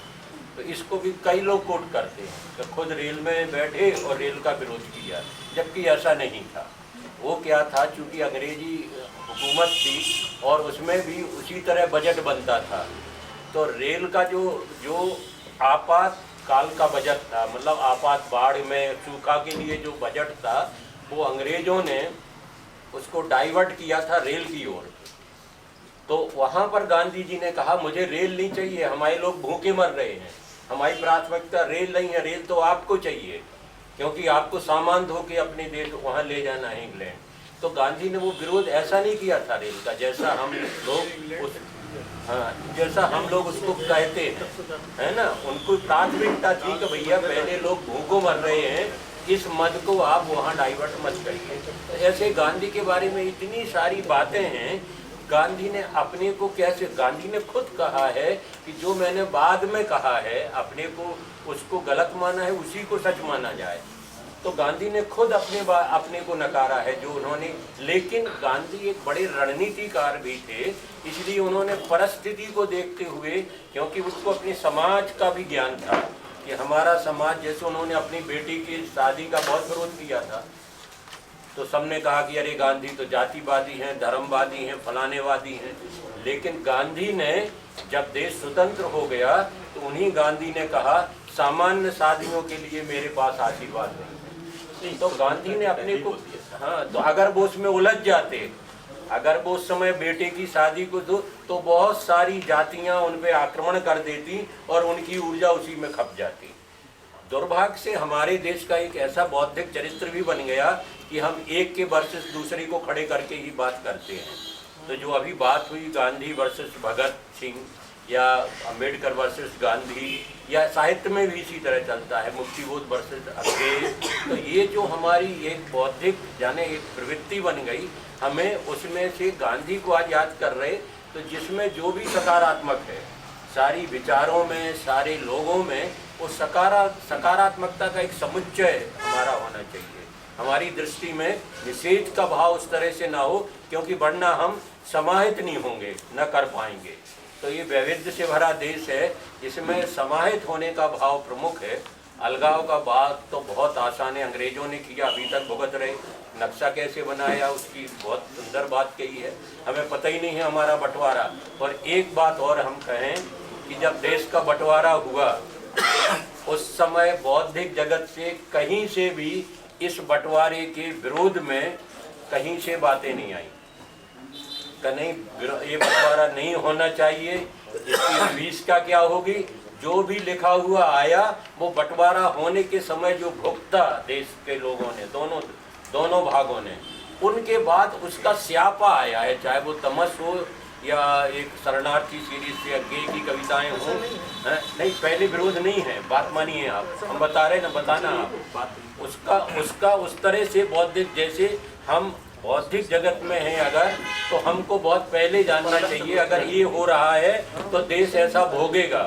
तो इसको भी कई लोग कोट करते हैं कि खुद रेल में बैठे और रेल का विरोध किया, जबकि ऐसा नहीं था। वो क्या था, चूँकि अंग्रेजी हुकूमत थी और उसमें भी उसी तरह बजट बनता था, तो रेल का जो आपातकाल का बजट था, मतलब आपात बाढ़ में सूखा के लिए जो बजट था, वो अंग्रेजों ने उसको डाइवर्ट किया था रेल की ओर। तो वहाँ पर गांधी जी ने कहा मुझे रेल नहीं चाहिए, हमारे लोग भूखे मर रहे हैं, हमारी प्राथमिकता रेल नहीं है, रेल तो आपको चाहिए क्योंकि आपको सामान धो के अपने देश वहाँ ले जाना है इंग्लैंड। तो गांधी ने वो विरोध ऐसा नहीं किया था रेल का जैसा हम लोग उसको कहते हैं, है ना। उनको प्राथमिकता थी कि भैया पहले लोग भूखों मर रहे हैं, इस मद को आप वहाँ डाइवर्ट मत करिए। तो ऐसे गांधी के बारे में इतनी सारी बातें हैं। गांधी ने अपने को कैसे, गांधी ने खुद कहा है कि जो मैंने बाद में कहा है अपने को उसको गलत माना है, उसी को सच माना जाए। तो गांधी ने खुद अपने को नकारा है जो उन्होंने, लेकिन गांधी एक बड़े रणनीतिकार भी थे, इसलिए उन्होंने परिस्थिति को देखते हुए, क्योंकि उसको अपने समाज का भी ज्ञान था कि हमारा समाज, जैसे उन्होंने अपनी बेटी की शादी का बहुत विरोध किया था, तो सबने कहा कि अरे गांधी तो जातिवादी हैं, धर्मवादी हैं, फलानेवादी हैं। लेकिन गांधी ने जब देश स्वतंत्र हो गया तो उन्हीं गांधी ने कहा सामान्य शादियों के लिए मेरे पास आशीर्वाद नहीं। तो गांधी ने अपने को, हाँ, तो अगर वो उसमें उलझ जाते, अगर वो उस समय बेटे की शादी को तो बहुत सारी जातियां उन पे आक्रमण कर देती और उनकी ऊर्जा उसी में खप जाती। दुर्भाग्य से हमारे देश का एक ऐसा बौद्धिक चरित्र भी बन गया कि हम एक के वर्सेस दूसरे को खड़े करके ही बात करते हैं। तो जो अभी बात हुई गांधी वर्सेस भगत सिंह या अम्बेडकर वर्सेस गांधी, या साहित्य में भी इसी तरह चलता है, मुक्तिबोध वर्सेस अंग्रेज। तो ये जो हमारी एक बौद्धिक जाने एक प्रवृत्ति बन गई, हमें उसमें से गांधी को आज याद कर रहे, तो जिसमें जो भी सकारात्मक है सारी विचारों में, सारे लोगों में, वो सकारात्मकता का एक समुच्चय हमारा होना चाहिए। हमारी दृष्टि में निषेध का भाव उस तरह से ना हो, क्योंकि वरना हम समाहित नहीं होंगे, न कर पाएंगे। तो ये वैविध्य से भरा देश है, इसमें समाहित होने का भाव प्रमुख है। अलगाव का बात तो बहुत आसान है, अंग्रेजों ने किया, अभी तक भुगत रहे। नक्शा कैसे बनाया उसकी बहुत सुंदर बात कही है, हमें पता ही नहीं है हमारा बंटवारा। और एक बात और हम कहें कि जब देश का बंटवारा हुआ उस समय बौद्धिक जगत से कहीं से भी इस बंटवारे के विरोध में कहीं से बातें नहीं आई, कहीं ये बंटवारा नहीं होना चाहिए, इसकी फीस क्या होगी, जो भी लिखा हुआ आया वो बंटवारा होने के समय जो भुगता देश के लोगों ने, दोनों भागों ने, उनके बाद उसका स्यापा आया है, चाहे वो तमस हो या एक शरणार्थी सीरीज से अज्ञे की कविताएं हों। नहीं, पहले विरोध नहीं है, बात मानिए आप, हम बता रहे ना, बताना आप उसका उस तरह से बौद्धिक, जैसे हम बौद्धिक जगत में हैं अगर, तो हमको बहुत पहले जानना चाहिए अगर ये हो रहा है तो देश ऐसा भोगेगा।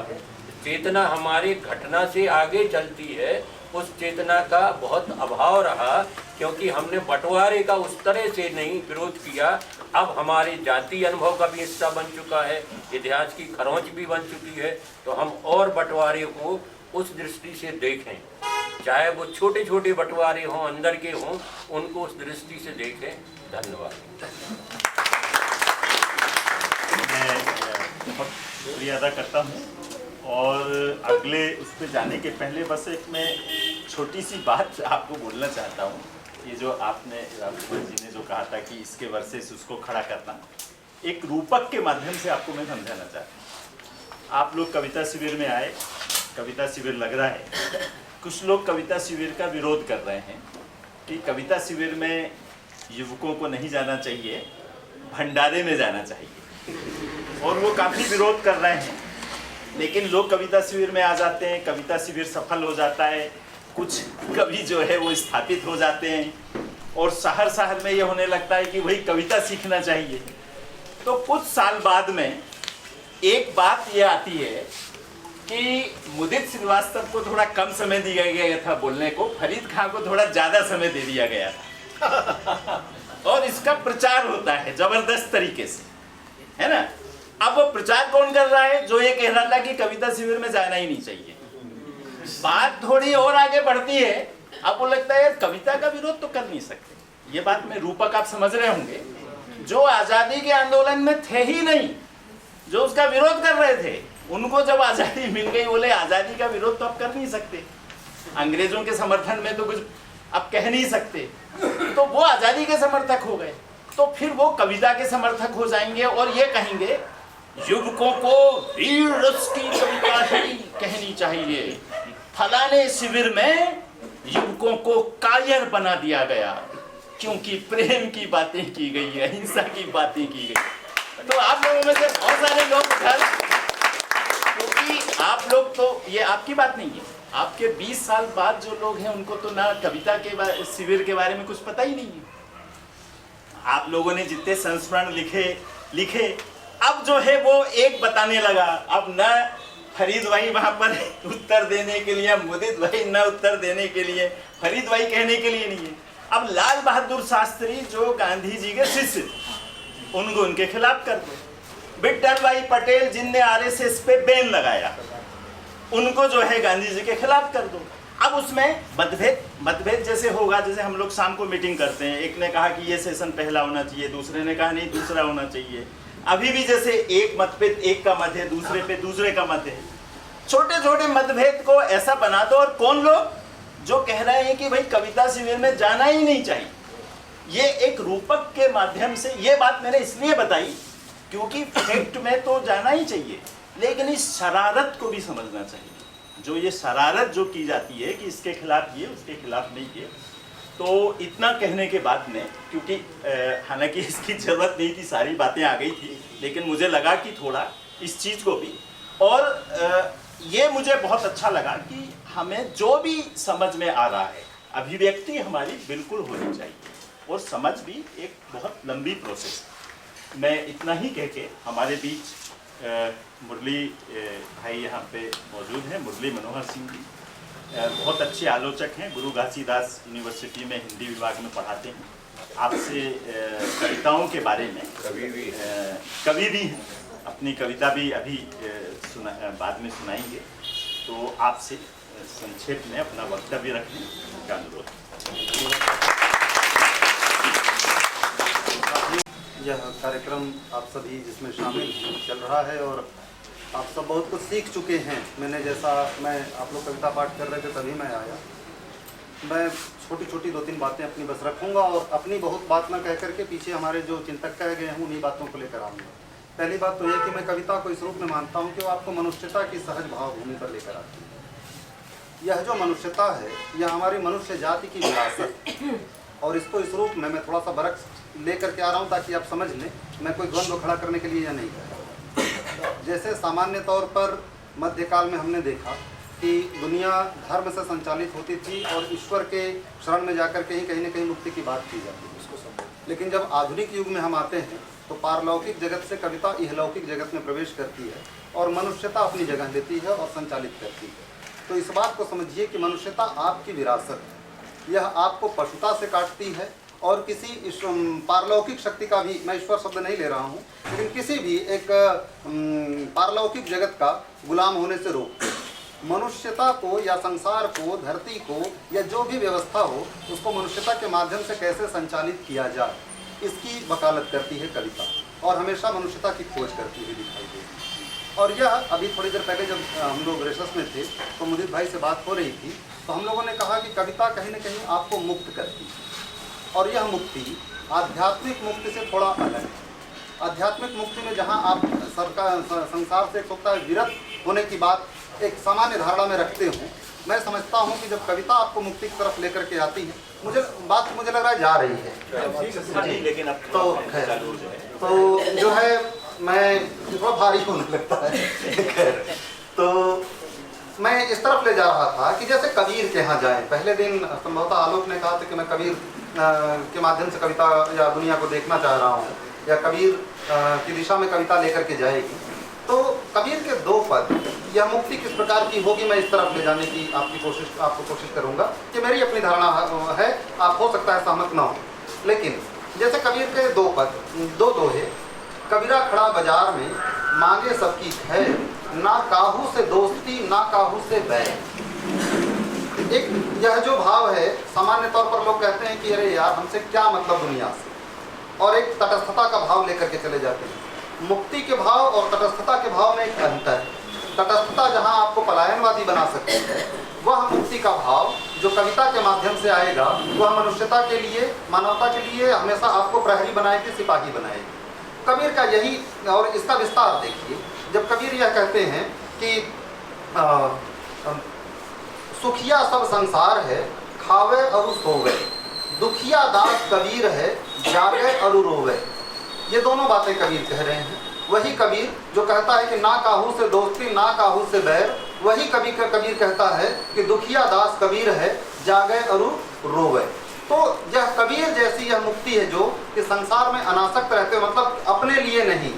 चेतना हमारी घटना से आगे चलती है, उस चेतना का बहुत अभाव रहा, क्योंकि हमने बंटवारे का उस तरह से नहीं विरोध किया। अब हमारे जातीय अनुभव का भी हिस्सा बन चुका है, इतिहास की खरोंच भी बन चुकी है, तो हम और बंटवारे को उस दृष्टि से देखें, चाहे वो छोटे छोटे बंटवारे हों, अंदर के हों, उनको उस दृष्टि से देखें। धन्यवाद। मैं बहुत शुक्रिया अदा करता हूँ, और अगले उस पर जाने के पहले बस एक मैं छोटी सी बात आपको बोलना चाहता हूँ। ये जो आपने रामकुमार जी ने जो कहा था कि इसके वर्सेस उसको खड़ा करना, एक रूपक के माध्यम से आपको मैं समझाना चाहता हूँ। आप लोग कविता शिविर में आए, कविता शिविर लग रहा है, कुछ लोग कविता शिविर का विरोध कर रहे हैं कि कविता शिविर में युवकों को नहीं जाना चाहिए, भंडारे में जाना चाहिए, और वो काफ़ी विरोध कर रहे हैं। लेकिन लोग कविता शिविर में आ जाते हैं, कविता शिविर सफल हो जाता है, कुछ कवि जो है वो स्थापित हो जाते हैं, और शहर शहर में ये होने लगता है कि वही कविता सीखना चाहिए। तो कुछ साल बाद में एक बात ये आती है कि मुदित श्रीवास्तव को थोड़ा कम समय दिया गया था बोलने को, फरीद खां को थोड़ा ज़्यादा समय दे दिया गया था और इसका प्रचार होता है जबरदस्त तरीके से, है ना। अब वो प्रचार कौन कर रहा है? जो ये कह रहा था कि कविता शिविर में जाना ही नहीं चाहिए। बात थोड़ी और आगे बढ़ती है, आपको लगता है कविता का विरोध तो कर नहीं सकते। ये बात में रूपक आप समझ रहे होंगे, जो आज़ादी के आंदोलन में थे ही नहीं, जो उसका विरोध कर रहे थे, उनको जब आज़ादी मिल गई बोले आज़ादी का विरोध तो आप कर नहीं सकते, अंग्रेजों के समर्थन में तो कुछ आप कह नहीं सकते, तो वो आज़ादी के समर्थक हो गए। तो फिर वो कविता के समर्थक हो जाएंगे और ये कहेंगे युवकों को वीर रस की कविता ही कहनी चाहिए, फलाने शिविर में युवकों को कायर बना दिया गया क्योंकि प्रेम की बातें की गई, अहिंसा की बातें की गई। तो आप लोगों में से बहुत सारे लोग उधर, क्योंकि आप लोग तो, ये आपकी बात नहीं है, आपके 20 साल बाद जो लोग हैं उनको तो ना कविता के शिविर के बारे में कुछ पता ही नहीं है। आप लोगों ने जितने संस्मरण लिखे अब जो है वो एक बताने लगा, अब न फरीद भाई वहाँ पर उत्तर देने के लिए, मुदित भाई न उत्तर देने के लिए, फरीद भाई कहने के लिए नहीं है। अब लाल बहादुर शास्त्री जो गांधी जी के शिष्य, उनको उनके खिलाफ कर दो। विट्ठल भाई पटेल जिनने आरएसएस पे बैन लगाया, उनको जो है गांधी जी के खिलाफ कर दो। अब उसमें मतभेद जैसे होगा, जैसे हम लोग शाम को मीटिंग करते हैं, एक ने कहा कि ये सेशन पहला होना चाहिए, दूसरे ने कहा नहीं दूसरा होना चाहिए। अभी भी जैसे एक मतभेद एक का मत है, दूसरे पे दूसरे का मत है। छोटे छोटे मतभेद को ऐसा बना दो, और कौन लोग जो कह रहे हैं कि भाई कविता शिविर में जाना ही नहीं चाहिए, ये एक रूपक के माध्यम से ये बात मैंने इसलिए बताई क्योंकि फैक्ट में तो जाना ही चाहिए, लेकिन इस शरारत को भी समझना चाहिए। जो ये शरारत जो की जाती है कि इसके खिलाफ ये, उसके खिलाफ नहीं ये, तो इतना कहने के बाद में, क्योंकि हालांकि इसकी ज़रूरत नहीं थी, सारी बातें आ गई थी, लेकिन मुझे लगा कि थोड़ा इस चीज़ को भी, और ये मुझे बहुत अच्छा लगा कि हमें जो भी समझ में आ रहा है, अभिव्यक्ति हमारी बिल्कुल होनी चाहिए, और समझ भी एक बहुत लंबी प्रोसेस है। मैं इतना ही कह के हमारे बीच मुरली भाई यहाँ पे मौजूद हैं, मुरली मनोहर सिंह जी बहुत अच्छे आलोचक हैं, गुरु घासीदास यूनिवर्सिटी में हिंदी विभाग में पढ़ाते हैं। आपसे कविताओं के बारे में कवि भी हैं, अपनी कविता भी अभी बाद में सुनाएंगे, तो आपसे संक्षेप में अपना वक्तव्य रखने का अनुरोध। यह कार्यक्रम आप सभी जिसमें शामिल चल रहा है और आप सब बहुत कुछ सीख चुके हैं। मैं आप लोग कविता पाठ कर रहे थे तभी मैं आया। मैं छोटी छोटी 2-3 बातें अपनी बस रखूंगा और अपनी बहुत बात ना कह करके पीछे हमारे जो चिंतक कह गए हैं उन्हीं बातों को लेकर आऊँगा। पहली बात तो यह कि मैं कविता को इस रूप में मानता हूँ कि वो आपको मनुष्यता की सहज भावभूमि पर लेकर आती है। यह जो मनुष्यता है यह हमारी मनुष्य जाति की विरासत है, और इसको इस रूप में मैं थोड़ा सा बरक लेकर के आ रहा हूँ ताकि आप समझ लें। मैं कोई द्वंद्व खड़ा करने के लिए यह नहीं कह रहा। जैसे सामान्य तौर पर मध्यकाल में हमने देखा कि दुनिया धर्म से संचालित होती थी और ईश्वर के शरण में जाकर के ही कहीं न कहीं मुक्ति की बात की जाती है उसको। लेकिन जब आधुनिक युग में हम आते हैं तो पारलौकिक जगत से कविता इहलौकिक जगत में प्रवेश करती है और मनुष्यता अपनी जगह लेती है और संचालित करती है। तो इस बात को समझिए कि मनुष्यता आपकी विरासत है, यह आपको पशुता से काटती है और किसी पारलौकिक शक्ति का भी, मैं ईश्वर शब्द नहीं ले रहा हूँ, लेकिन किसी भी एक पारलौकिक जगत का गुलाम होने से रोकती है। मनुष्यता को या संसार को, धरती को या जो भी व्यवस्था हो उसको मनुष्यता के माध्यम से कैसे संचालित किया जाए, इसकी वकालत करती है कविता, और हमेशा मनुष्यता की खोज करती हुई दिखाई देती है। और यह अभी थोड़ी देर पहले जब हम लोग रेशस में थे तो मुदित भाई से बात हो रही थी तो हम लोगों ने कहा कि कविता कहीं न कहीं आपको मुक्त करती है, और यह मुक्ति आध्यात्मिक मुक्ति से थोड़ा अलग है। आध्यात्मिक मुक्ति में जहाँ आप संसार से एक होता है विरत होने की बात एक सामान्य धारणा में रखते हो, मैं समझता हूँ कि जब कविता आपको मुक्ति की तरफ लेकर के आती है, मुझे लग रहा है जा रही है, लेकिन अब तो जो है मैं थोड़ा भारी होने लगता है। तो मैं इस तरफ ले जा रहा था कि जैसे कबीर के यहाँ जाएं। पहले दिन संभवतः आलोक ने कहा था कि मैं कबीर के माध्यम से कविता या दुनिया को देखना चाह रहा हूँ, या कबीर की दिशा में कविता लेकर के जाएगी। तो कबीर के दो पद, यह मुक्ति किस प्रकार की होगी, मैं इस तरफ ले जाने की आपको कोशिश करूंगा कि मेरी अपनी धारणा है, आप हो सकता है सहमत ना हो। लेकिन जैसे कबीर के दो पद, दो दोहे, कबीरा खड़ा बाजार में मांगे सबकी खैर, ना काहू से दोस्ती ना काहू से बैर। एक यह जो भाव है, सामान्य तौर पर लोग कहते हैं कि अरे यार हमसे क्या मतलब दुनिया से, और एक तटस्थता का भाव लेकर के चले जाते हैं। मुक्ति के भाव और तटस्थता के भाव में एक अंतर है। तटस्थता जहाँ आपको पलायनवादी बना सकती है, वह मुक्ति का भाव जो कविता के माध्यम से आएगा वह मनुष्यता के लिए, मानवता के लिए हमेशा आपको प्रहरी बनाएगी, सिपाही बनाएगी। कबीर का यही, और इसका विस्तार देखिए। जब कबीर यह कहते हैं कि सुखिया सब संसार है, खावे और सोवे, दुखिया दास कबीर है, जागे और रोवे। ये दोनों बातें कबीर कह रहे हैं। वही कबीर जो कहता है कि ना काहू से दोस्ती ना काहू से बैर, वही कबीर कहता है कि दुखिया दास कबीर है, जागे और रोवे। तो यह कबीर जैसी यह मुक्ति है जो कि संसार में अनासक्त रहते हैं, मतलब अपने लिए नहीं,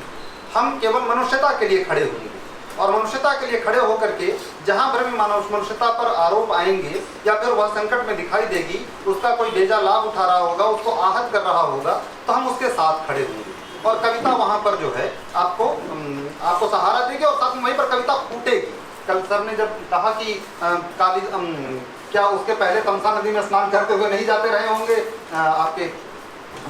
हम केवल मनुष्यता के लिए खड़े होंगे, और मनुष्यता के लिए खड़े होकर के जहाँ पर भी मनुष्यता पर आरोप आएंगे या फिर वह संकट में दिखाई देगी, उसका कोई बेजा लाभ उठा रहा होगा, उसको आहत कर रहा होगा, तो हम उसके साथ खड़े होंगे। और कविता वहाँ पर जो है आपको सहारा देगी, और साथ में वहीं पर कविता फूटेगी। कल सर ने जब कहा कि क्या उसके पहले तमसा नदी में स्नान करते हुए नहीं जाते रहे होंगे आपके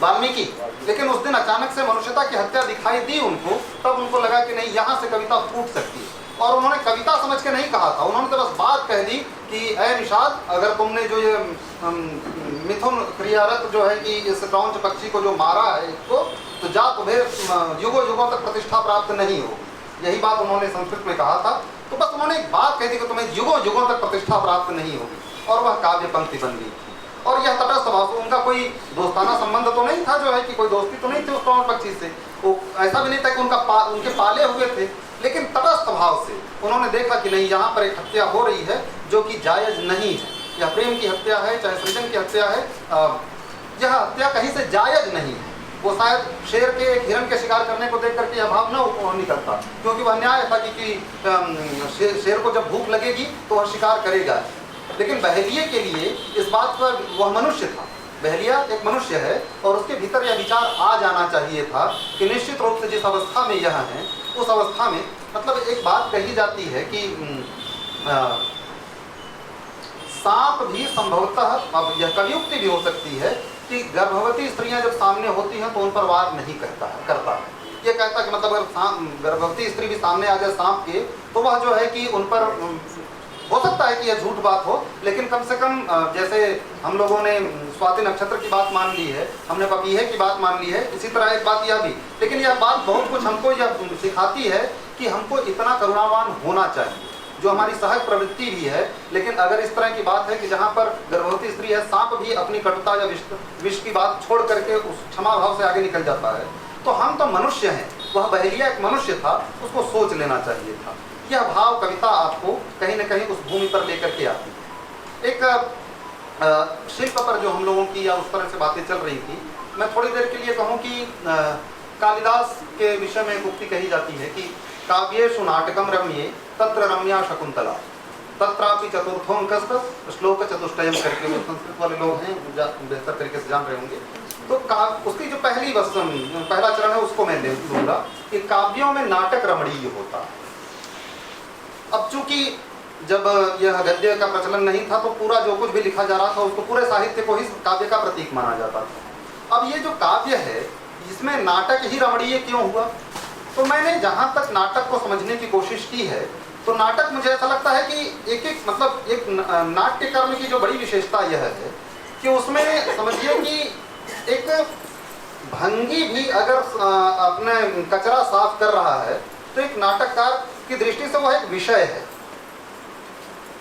वाल्मीकि, लेकिन उस दिन अचानक से मनुष्यता की हत्या दिखाई दी उनको, तब उनको लगा कि नहीं, यहाँ से कविता फूट सकती है। और उन्होंने कविता समझ के नहीं कहा था, उन्होंने तो बस बात कह दी कि ऐ निषाद, अगर तुमने जो ये मिथुन क्रियारत जो है कि इस क्रौंच पक्षी को जो मारा है इसको, तो जा तुम्हें युगों युगों तक प्रतिष्ठा प्राप्त नहीं होगी। यही बात उन्होंने संस्कृत में कहा था। तो बस उन्होंने एक बात कह दी कि तुम्हें युगों युगों तक प्रतिष्ठा प्राप्त नहीं होगी, और वह काव्य पंक्ति बन गई। और यह तटस्थ भाव से, उनका कोई दोस्ताना संबंध तो नहीं था, जो है कि कोई दोस्ती तो नहीं थी उस क्रौंच पक्षी से, वो ऐसा भी नहीं था कि उनके पाले हुए थे, लेकिन तटस्थ भाव से उन्होंने देखा कि नहीं, यहाँ पर एक हत्या हो रही है जो कि जायज नहीं है। यह प्रेम की हत्या है, चाहे सृजन की हत्या है, यह हत्या कहीं से जायज नहीं है। वो शायद शेर के, हिरण के शिकार करने को देख करके यह भाव न निकलता, क्योंकि वह न्याय था कि शेर को जब भूख लगेगी तो वह शिकार करेगा। लेकिन बहेलिये के लिए इस बात पर, वह मनुष्य था, बहेलिया एक मनुष्य है, और उसके भीतर यह विचार आ जाना चाहिए था कि निश्चित रूप से जिस अवस्था में यह है, उस अवस्था में, मतलब एक बात कही जाती है कि सांप भी संभवतः, अब यह कवियुक्ति भी हो सकती है कि गर्भवती स्त्रियां जब सामने होती हैं तो उन पर वार नहीं करता है। ये कहता है कि मतलब अगर गर्भवती स्त्री भी सामने आ जाए सांप के, तो वह जो है कि उन पर हो सकता है कि यह झूठ बात हो, लेकिन कम से कम जैसे हम लोगों ने स्वाति नक्षत्र की बात मान ली है, हमने पपीहे की बात मान ली है, इसी तरह एक बात यह भी, लेकिन यह बात बहुत कुछ हमको यह सिखाती है कि हमको इतना करुणावान होना चाहिए, जो हमारी सहज प्रवृत्ति भी है। लेकिन अगर इस तरह की बात है कि जहाँ पर गर्भवती स्त्री है, सांप भी अपनी कटुता या विष की बात छोड़ करके उस क्षमा भाव से आगे निकल जाता है, तो हम तो मनुष्य हैं, वह बहेलिया एक मनुष्य था, उसको सोच लेना चाहिए था। यह भाव कविता आपको कहीं न कहीं उस भूमि पर लेकर के आती है। एक शिल्प पर जो हम लोगों की या उस तरह से बातें चल रही थी, मैं थोड़ी देर के लिए कहूँ कि कालिदास के विषय में एक उक्ति कही जाती है कि काव्येषु नाटकम रम्ये तत्र रम्या शकुंतला तत्रापि चतुर्थोंकस्त श्लोक चतुष्टयम करके, वो संस्कृत वाले लोग हैं, बेहतर तरीके से जान रहे होंगे। तो उसकी जो पहला चरण है उसको मैं लूंगा कि काव्यों में नाटक रमणीय होता है। अब चूंकि जब यह गद्य का प्रचलन नहीं था तो पूरा जो कुछ भी लिखा जा रहा था उसको पूरे साहित्य को ही काव्य का प्रतीक माना जाता था। अब ये जो काव्य है इसमें नाटक ही रमणीय क्यों हुआ? तो मैंने जहाँ तक नाटक को समझने की कोशिश की है, तो नाटक मुझे ऐसा लगता है कि एक नाट्य कर्म की जो बड़ी विशेषता यह है कि उसमें समझिए कि एक भंगी भी अगर अपने कचरा साफ कर रहा है तो एक नाटककार की दृष्टि से वह एक विषय है,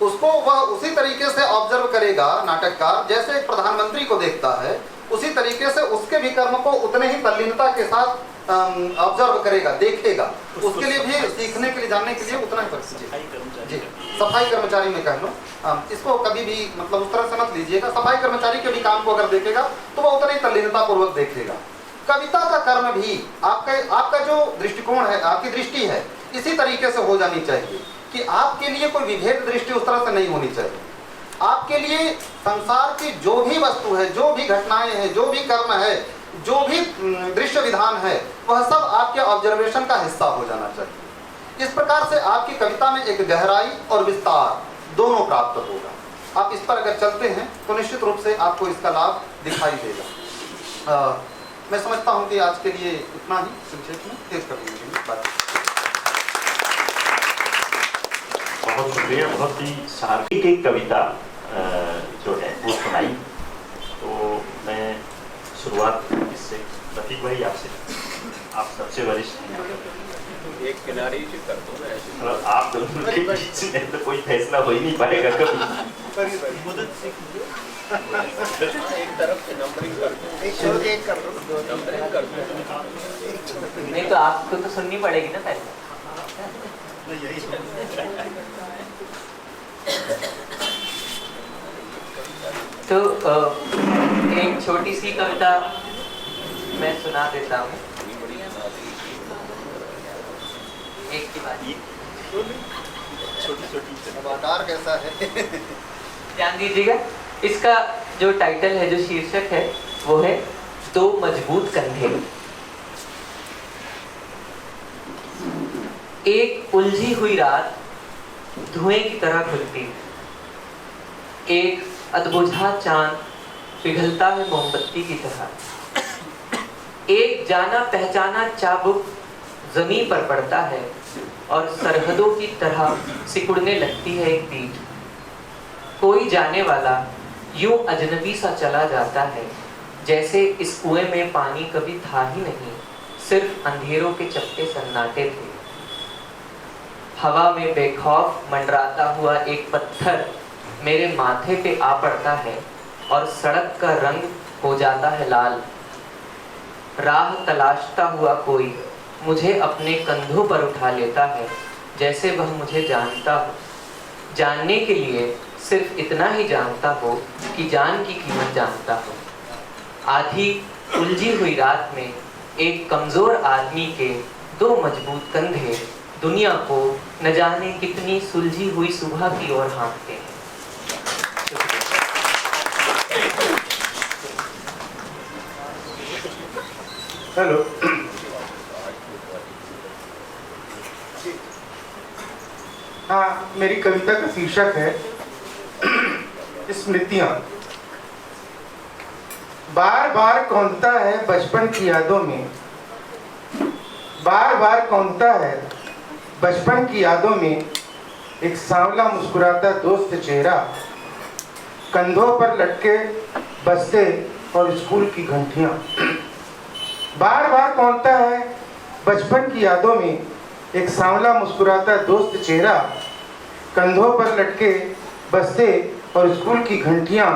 उसको वह उसी तरीके से ऑब्जर्व करेगा नाटककार, जैसे एक प्रधानमंत्री को देखता है उसी तरीके से उसके भी कर्म को उतने ही तल्लीनता के साथ ऑब्जर्व करेगा, देखेगा। उसके लिए भी सीखने के लिए, जानने के लिए उतना ही जी सफाई कर्मचारी में कह लो, इसको कभी भी मतलब उस तरह से मत लीजिएगा। सफाई कर्मचारी के भी काम को अगर देखेगा तो वह उतने ही तल्लीनता पूर्वक देखेगा। कविता का कर्म भी आपका जो दृष्टिकोण है, आपकी दृष्टि है, इसी तरीके से हो जानी चाहिए कि आपके लिए कोई विभेद दृष्टि उस तरह से नहीं होनी चाहिए। आपके लिए संसार की जो भी वस्तु है, जो भी घटनाएं हैं, जो भी कर्म है, जो भी दृश्य विधान है, वह सब आपके ऑब्जर्वेशन का हिस्सा हो जाना चाहिए। इस प्रकार से आपकी कविता में एक गहराई और विस्तार दोनों प्राप्त होगा। आप इस पर अगर चलते हैं तो निश्चित रूप से आपको इसका लाभ दिखाई देगा। मैं समझता हूं कि आज के लिए इतना ही, संक्षेप में तेज कर देंगे। बहुत शुक्रिया, बहुत ही सार्थक एक कविता जो है वो सुनाई। तो मैं शुरुआत इससे, प्रतीक भाई आपसे, आप सबसे वरिष्ठ हैं, एक किनारे से कर दो ना ऐसे। मतलब आप दोनों के बीच में तो कोई फैसला हो ही नहीं पाएगा कभी। एक तरफ से नंबरिंग कर दो, एक कर दो, नंबरिंग कर दो। नहीं तो आपको तो सुननी पड़ेगी ना पहले। तो एक छोटी सी कविता मैं सुना देता हूँ। एक की बात, छोटी आकार कैसा है ध्यान दीजिएगा। इसका जो टाइटल है, जो शीर्षक है, वो है दो मजबूत कंधे। एक उलझी हुई रात धुएं की तरह खुलती, एक अधबुझा चांद पिघलता है मोमबत्ती की तरह, एक जाना पहचाना चाबुक जमीन पर पड़ता है और सरहदों की तरह सिकुड़ने लगती है एक पीठ। कोई जाने वाला यूं अजनबी सा चला जाता है, जैसे इस कुएं में पानी कभी था ही नहीं, सिर्फ अंधेरों के चपटे सन्नाटे थे। हवा में बेखौफ मंडराता हुआ एक पत्थर मेरे माथे पे आ पड़ता है और सड़क का रंग हो जाता है लाल। राह तलाशता हुआ कोई मुझे अपने कंधों पर उठा लेता है, जैसे वह मुझे जानता हो, जानने के लिए सिर्फ इतना ही जानता हो कि जान की कीमत जानता हो। आधी उलझी हुई रात में एक कमजोर आदमी के दो मजबूत कंधे दुनिया को न जाने कितनी सुलझी हुई सुबह की ओर हाँकते हैं। हेलो, हाँ, मेरी कविता का शीर्षक है स्मृतियां। बार बार कौंधता है बचपन की यादों में, बार बार कौंधता है बचपन की यादों में, एक सांवला मुस्कुराता दोस्त चेहरा, कंधों पर लटके बस्ते और स्कूल की घंटियां। बार बार कौंधता है बचपन की यादों में एक सांवला मुस्कुराता दोस्त चेहरा, कंधों पर लटके बस्ते और स्कूल की घंटियां।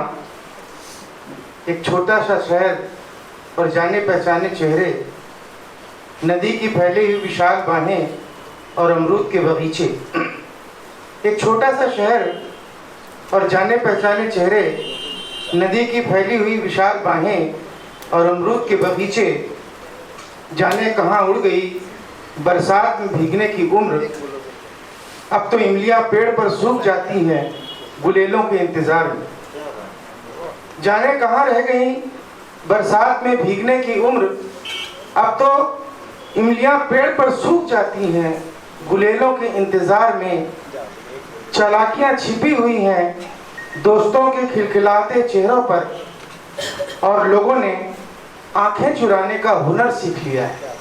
एक छोटा सा शहर और जाने पहचाने चेहरे, नदी की फैली हुई विशाल बाहें और अमरूद के बगीचे। एक छोटा सा शहर और जाने पहचाने चेहरे, नदी की फैली हुई विशाल बाहें और अमरूद के बगीचे। जाने कहाँ उड़ गई बरसात में भीगने की उम्र, अब तो इमलियां पेड़ पर सूख जाती हैं गुलेलों के इंतजार में। जाने कहाँ रह गई बरसात में भीगने की उम्र, अब तो इमलियां पेड़ पर सूख जाती हैं गुलेलों के इंतजार में। चालाकियां छिपी हुई हैं दोस्तों के खिलखिलाते चेहरों पर, और लोगों ने आंखें चुराने का हुनर सीख लिया है।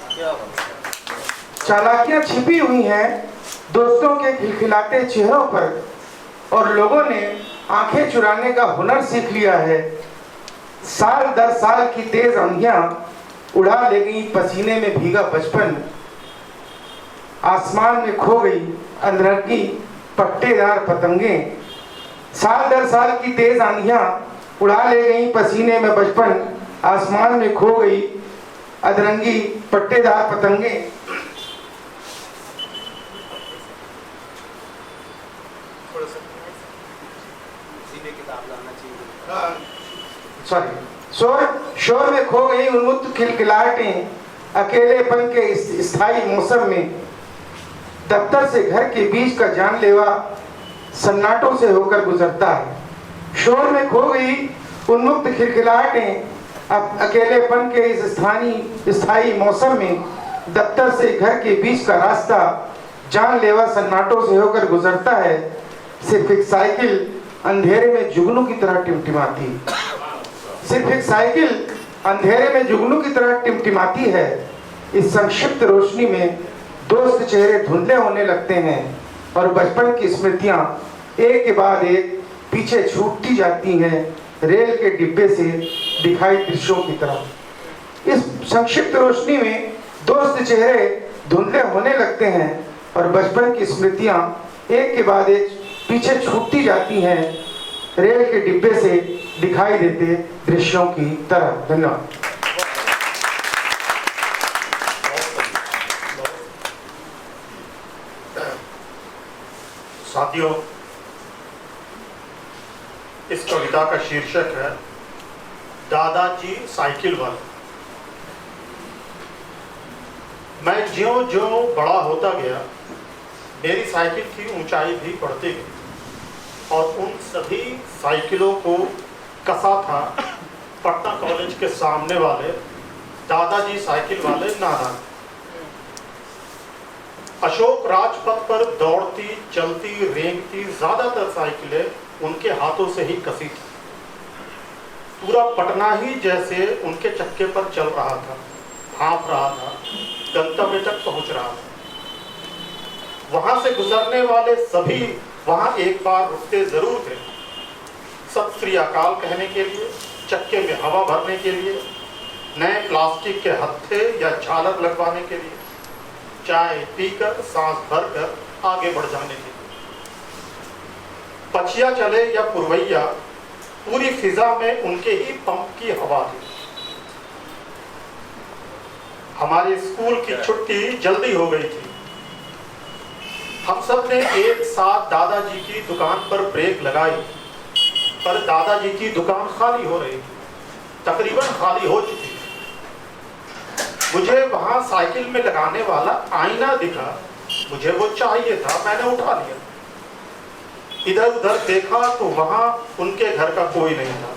चालाकियां छिपी हुई हैं दोस्तों के खिलखिलाते चेहरों पर, और लोगों ने आंखें चुराने का हुनर सीख लिया है। साल दर साल की तेज आंधियां उड़ा ले गई पसीने में भीगा बचपन। आसमान में खो गई अंधरंगी पट्टेदार पतंगें। साल दर साल की तेज आंधियां उड़ा ले गई पसीने में बचपन। आसमान में खो गई अधरंगी पट्टेदार पतंगें। शोर में खो गई उन्मुक्त खिलखिलाहटें, अकेलेपन के इस स्थायी मौसम में। दफ्तर से घर के बीच का जानलेवा सन्नाटों से होकर गुजरता है। शोर में खो गई उन्मुक्त खिलखिलाहटें, अकेलेपन के इस स्थायी मौसम में। दफ्तर से घर के बीच का रास्ता जानलेवा सन्नाटों से होकर गुजरता है। सिर्फ एक साइकिल अंधेरे में जुगनू की तरह टिमटिमाती, सिर्फ एक साइकिल अंधेरे में जुगनू की तरह टिमटिमाती है। इस संक्षिप्त रोशनी में दोस्त चेहरे धुंधले होने लगते हैं और बचपन की स्मृतियां एक के बाद एक पीछे छूटती जाती हैं रेल के डिब्बे से दिखाई दृश्यों की तरह। इस संक्षिप्त रोशनी में दोस्त चेहरे धुंधले होने लगते हैं और बचपन की स्मृतियां एक के बाद एक पीछे छूटती जाती हैं रेल के डिब्बे से दिखाई देते दृश्यों की तरह। धन्यवाद। साथियों, इस कविता का शीर्षक है दादाजी साइकिल वाले। मैं ज्यों-ज्यों बड़ा होता गया, मेरी साइकिल की ऊंचाई भी बढ़ती गई और उन सभी साइकिलों को कसा था पटना कॉलेज के सामने वाले दादाजी साइकिल वाले नाना। अशोक राजपथ पर दौड़ती, चलती, रेंगती ज्यादातर साइकिलें उनके हाथों से ही कसी थी। पूरा पटना ही जैसे उनके चक्के पर चल रहा था, भाप रहा था, गंतव्य तक पहुंच रहा था। वहां से गुजरने वाले सभी वहां एक बार रुकते जरूर थे, सत श्री अकाल कहने के लिए, चक्के में हवा भरने के लिए, नए प्लास्टिक के हत्थे या झालर लगवाने के लिए, चाय पीकर सांस भरकर आगे बढ़ जाने के लिए। पछिया चले या पुरवैया, पूरी फिजा में उनके ही पंप की हवा थी। हमारे स्कूल की छुट्टी जल्दी हो गई थी। हम सब ने एक साथ दादाजी की दुकान पर ब्रेक लगाई, पर दादाजी की दुकान खाली हो रही थी, तकरीबन खाली हो चुकी थी। मुझे वहां साइकिल में लगाने वाला आईना दिखा, मुझे वो चाहिए था, मैंने उठा लिया। इधर उधर देखा तो वहां उनके घर का कोई नहीं था।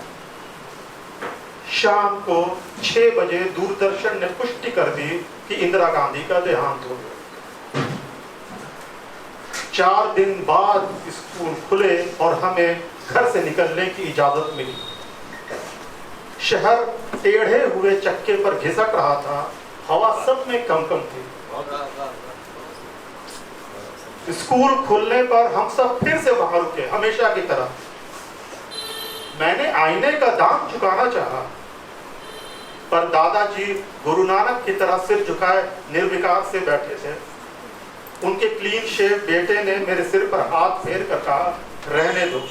शाम को 6 बजे दूरदर्शन ने पुष्टि कर दी कि इंदिरा गांधी का देहांत हो गया। 4 दिन बाद स्कूल खुले और हमें घर से निकलने की इजाजत मिली। शहर टेढ़े हुए चक्के पर घिसक रहा था, हवा सब में कम कम थी। स्कूल खुलने पर हम सब फिर से वहां रुके, हमेशा की तरह। मैंने आईने का दाम चुकाना चाहा, पर दादाजी गुरु नानक की तरह सिर झुकाए निर्विकार से बैठे थे। उनके क्लीन शेव बेटे ने मेरे सिर पर हाथ फेर कर कहा, रहने दो।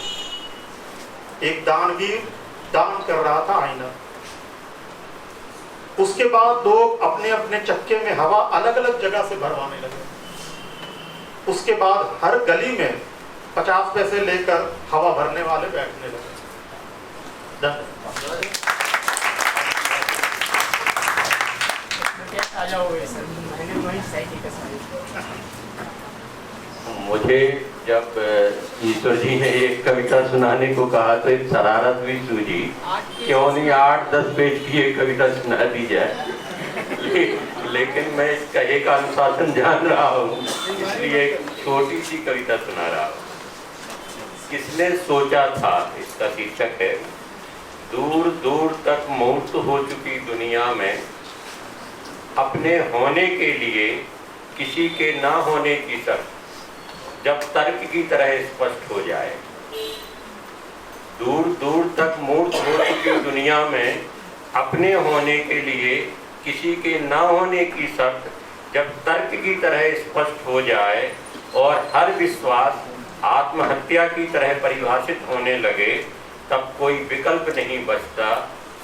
एक दानवीर दान कर रहा था आईना। उसके बाद लोग अपने अपने चक्के में हवा अलग अलग जगह से भरवाने लगे। उसके बाद हर गली में 50 पैसे लेकर हवा भरने वाले बैठने लगे। मुझे जब ईश्वर जी ने एक कविता सुनाने को कहा तो एक शरारत भी सूझी, क्यों नहीं 8-10 पेज की एक कविता सुना दी जाए। लेकिन मैं इसका एक अनुशासन जान रहा हूँ, इसलिए एक छोटी सी कविता सुना रहा हूँ। किसने सोचा था, इसका शीर्षक है, दूर दूर तक मूर्त हो चुकी दुनिया में अपने होने के लिए किसी के ना होने की शर्त जब तर्क की तरह स्पष्ट हो जाए। दूर दूर तक मूर्त हो चुकी दुनिया में अपने होने के लिए किसी के ना होने की शर्त जब तर्क की तरह स्पष्ट हो जाए और हर विश्वास आत्महत्या की तरह परिभाषित होने लगे, तब कोई विकल्प नहीं बचता,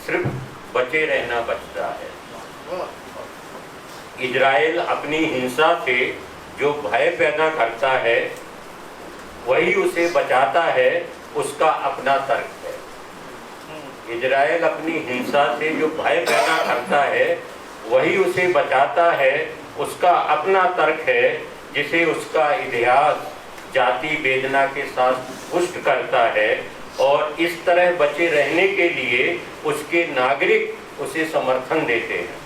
सिर्फ बचे रहना बचता है। इजराइल अपनी हिंसा से जो भय पैदा करता है वही उसे बचाता है, उसका अपना तर्क है। इजराइल अपनी हिंसा से जो भय पैदा करता है वही उसे बचाता है, उसका अपना तर्क है, जिसे उसका इतिहास जाति वेदना के साथ पुष्ट करता है। और इस तरह बचे रहने के लिए उसके नागरिक उसे समर्थन देते हैं।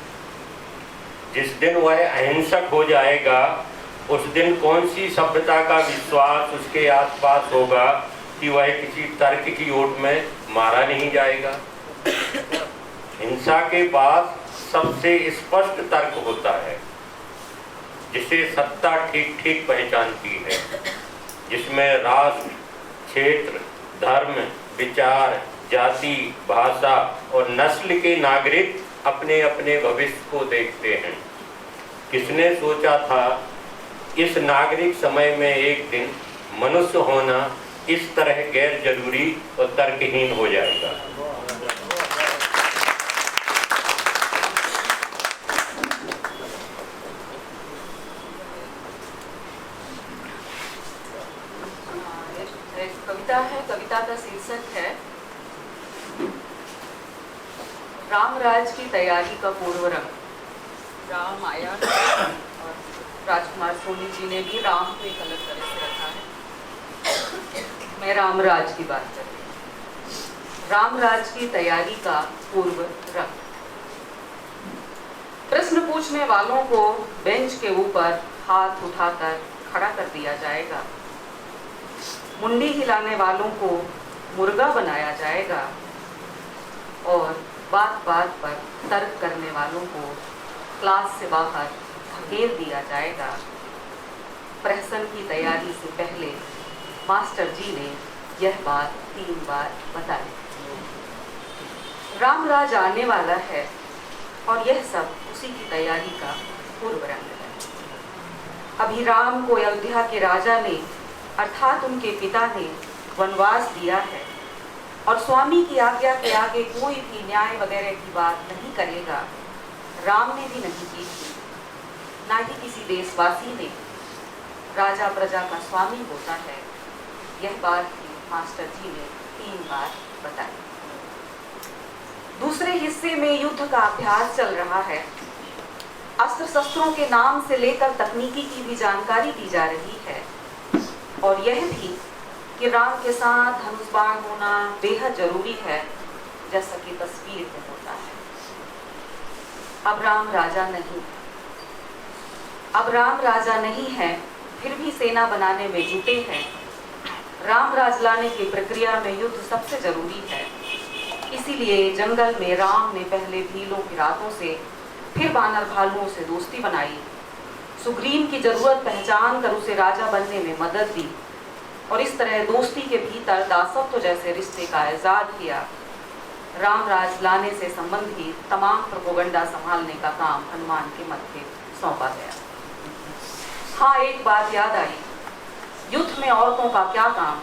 जिस दिन वह अहिंसक हो जाएगा, उस दिन कौन सी सभ्यता का विश्वास उसके आसपास होगा कि वह किसी तर्क की ओट में मारा नहीं जाएगा। हिंसा के पास सबसे स्पष्ट तर्क होता है, जिसे सत्ता ठीक ठीक पहचानती है, जिसमें राष्ट्र, क्षेत्र, धर्म, विचार, जाति, भाषा और नस्ल के नागरिक अपने अपने भविष्य को देखते हैं। किसने सोचा था इस नागरिक समय में एक दिन मनुष्य होना इस तरह गैर जरूरी और तर्कहीन हो जाएगा। कविता है, कविता का शीर्षक है राम राज की तैयारी का पूर्व रंग। राम आया और राजकुमार सोनी जी ने भी राम को एक अलग तरह से रखा है। मैं राम राज की बात कर रही हूँ। राम राज की तैयारी का पूर्व रंग। प्रश्न पूछने वालों को बेंच के ऊपर हाथ उठाकर खड़ा कर दिया जाएगा। मुंडी हिलाने वालों को मुर्गा बनाया जाएगा और बात बात पर तर्क करने वालों को क्लास से बाहर धकेल दिया जाएगा। प्रहसन की तैयारी से पहले मास्टर जी ने यह बात 3 बार बताई। राम राज आने वाला है और यह सब उसी की तैयारी का पूर्व रंग है। अभी राम को अयोध्या के राजा ने अर्थात उनके पिता ने वनवास दिया है और स्वामी की आज्ञा के आगे कोई भी न्याय वगैरह की बात नहीं करेगा। राम ने भी नहीं की थी, ना ही किसी देशवासी ने। राजा प्रजा का स्वामी होता है, यह बात भी मास्टर जी ने 3 बार बताई। दूसरे हिस्से में युद्ध का अभ्यास चल रहा है। अस्त्र शस्त्रों के नाम से लेकर तकनीकी की भी जानकारी दी जा रही है और यह भी कि राम के साथ धनुष बाण होना बेहद जरूरी है, जैसा कि तस्वीर में होता है। अब राम राजा नहीं, अब राम राजा नहीं है, फिर भी सेना बनाने में जुटे हैं। राम राज लाने की प्रक्रिया में युद्ध सबसे जरूरी है। इसीलिए जंगल में राम ने पहले भीलों की रातों से, फिर बानर भालुओं से दोस्ती बनाई। सुग्रीव की जरूरत पहचान कर उसे राजा बनने में मदद दी और इस तरह दोस्ती के भीतर दासत्व जैसे रिश्ते का इजाद किया। राम राज लाने से संबंधित तमाम प्रोपोगंडा संभालने का काम हनुमान के मत्थे सौंपा गया। हाँ, एक बात याद आई, युद्ध में औरतों का क्या काम,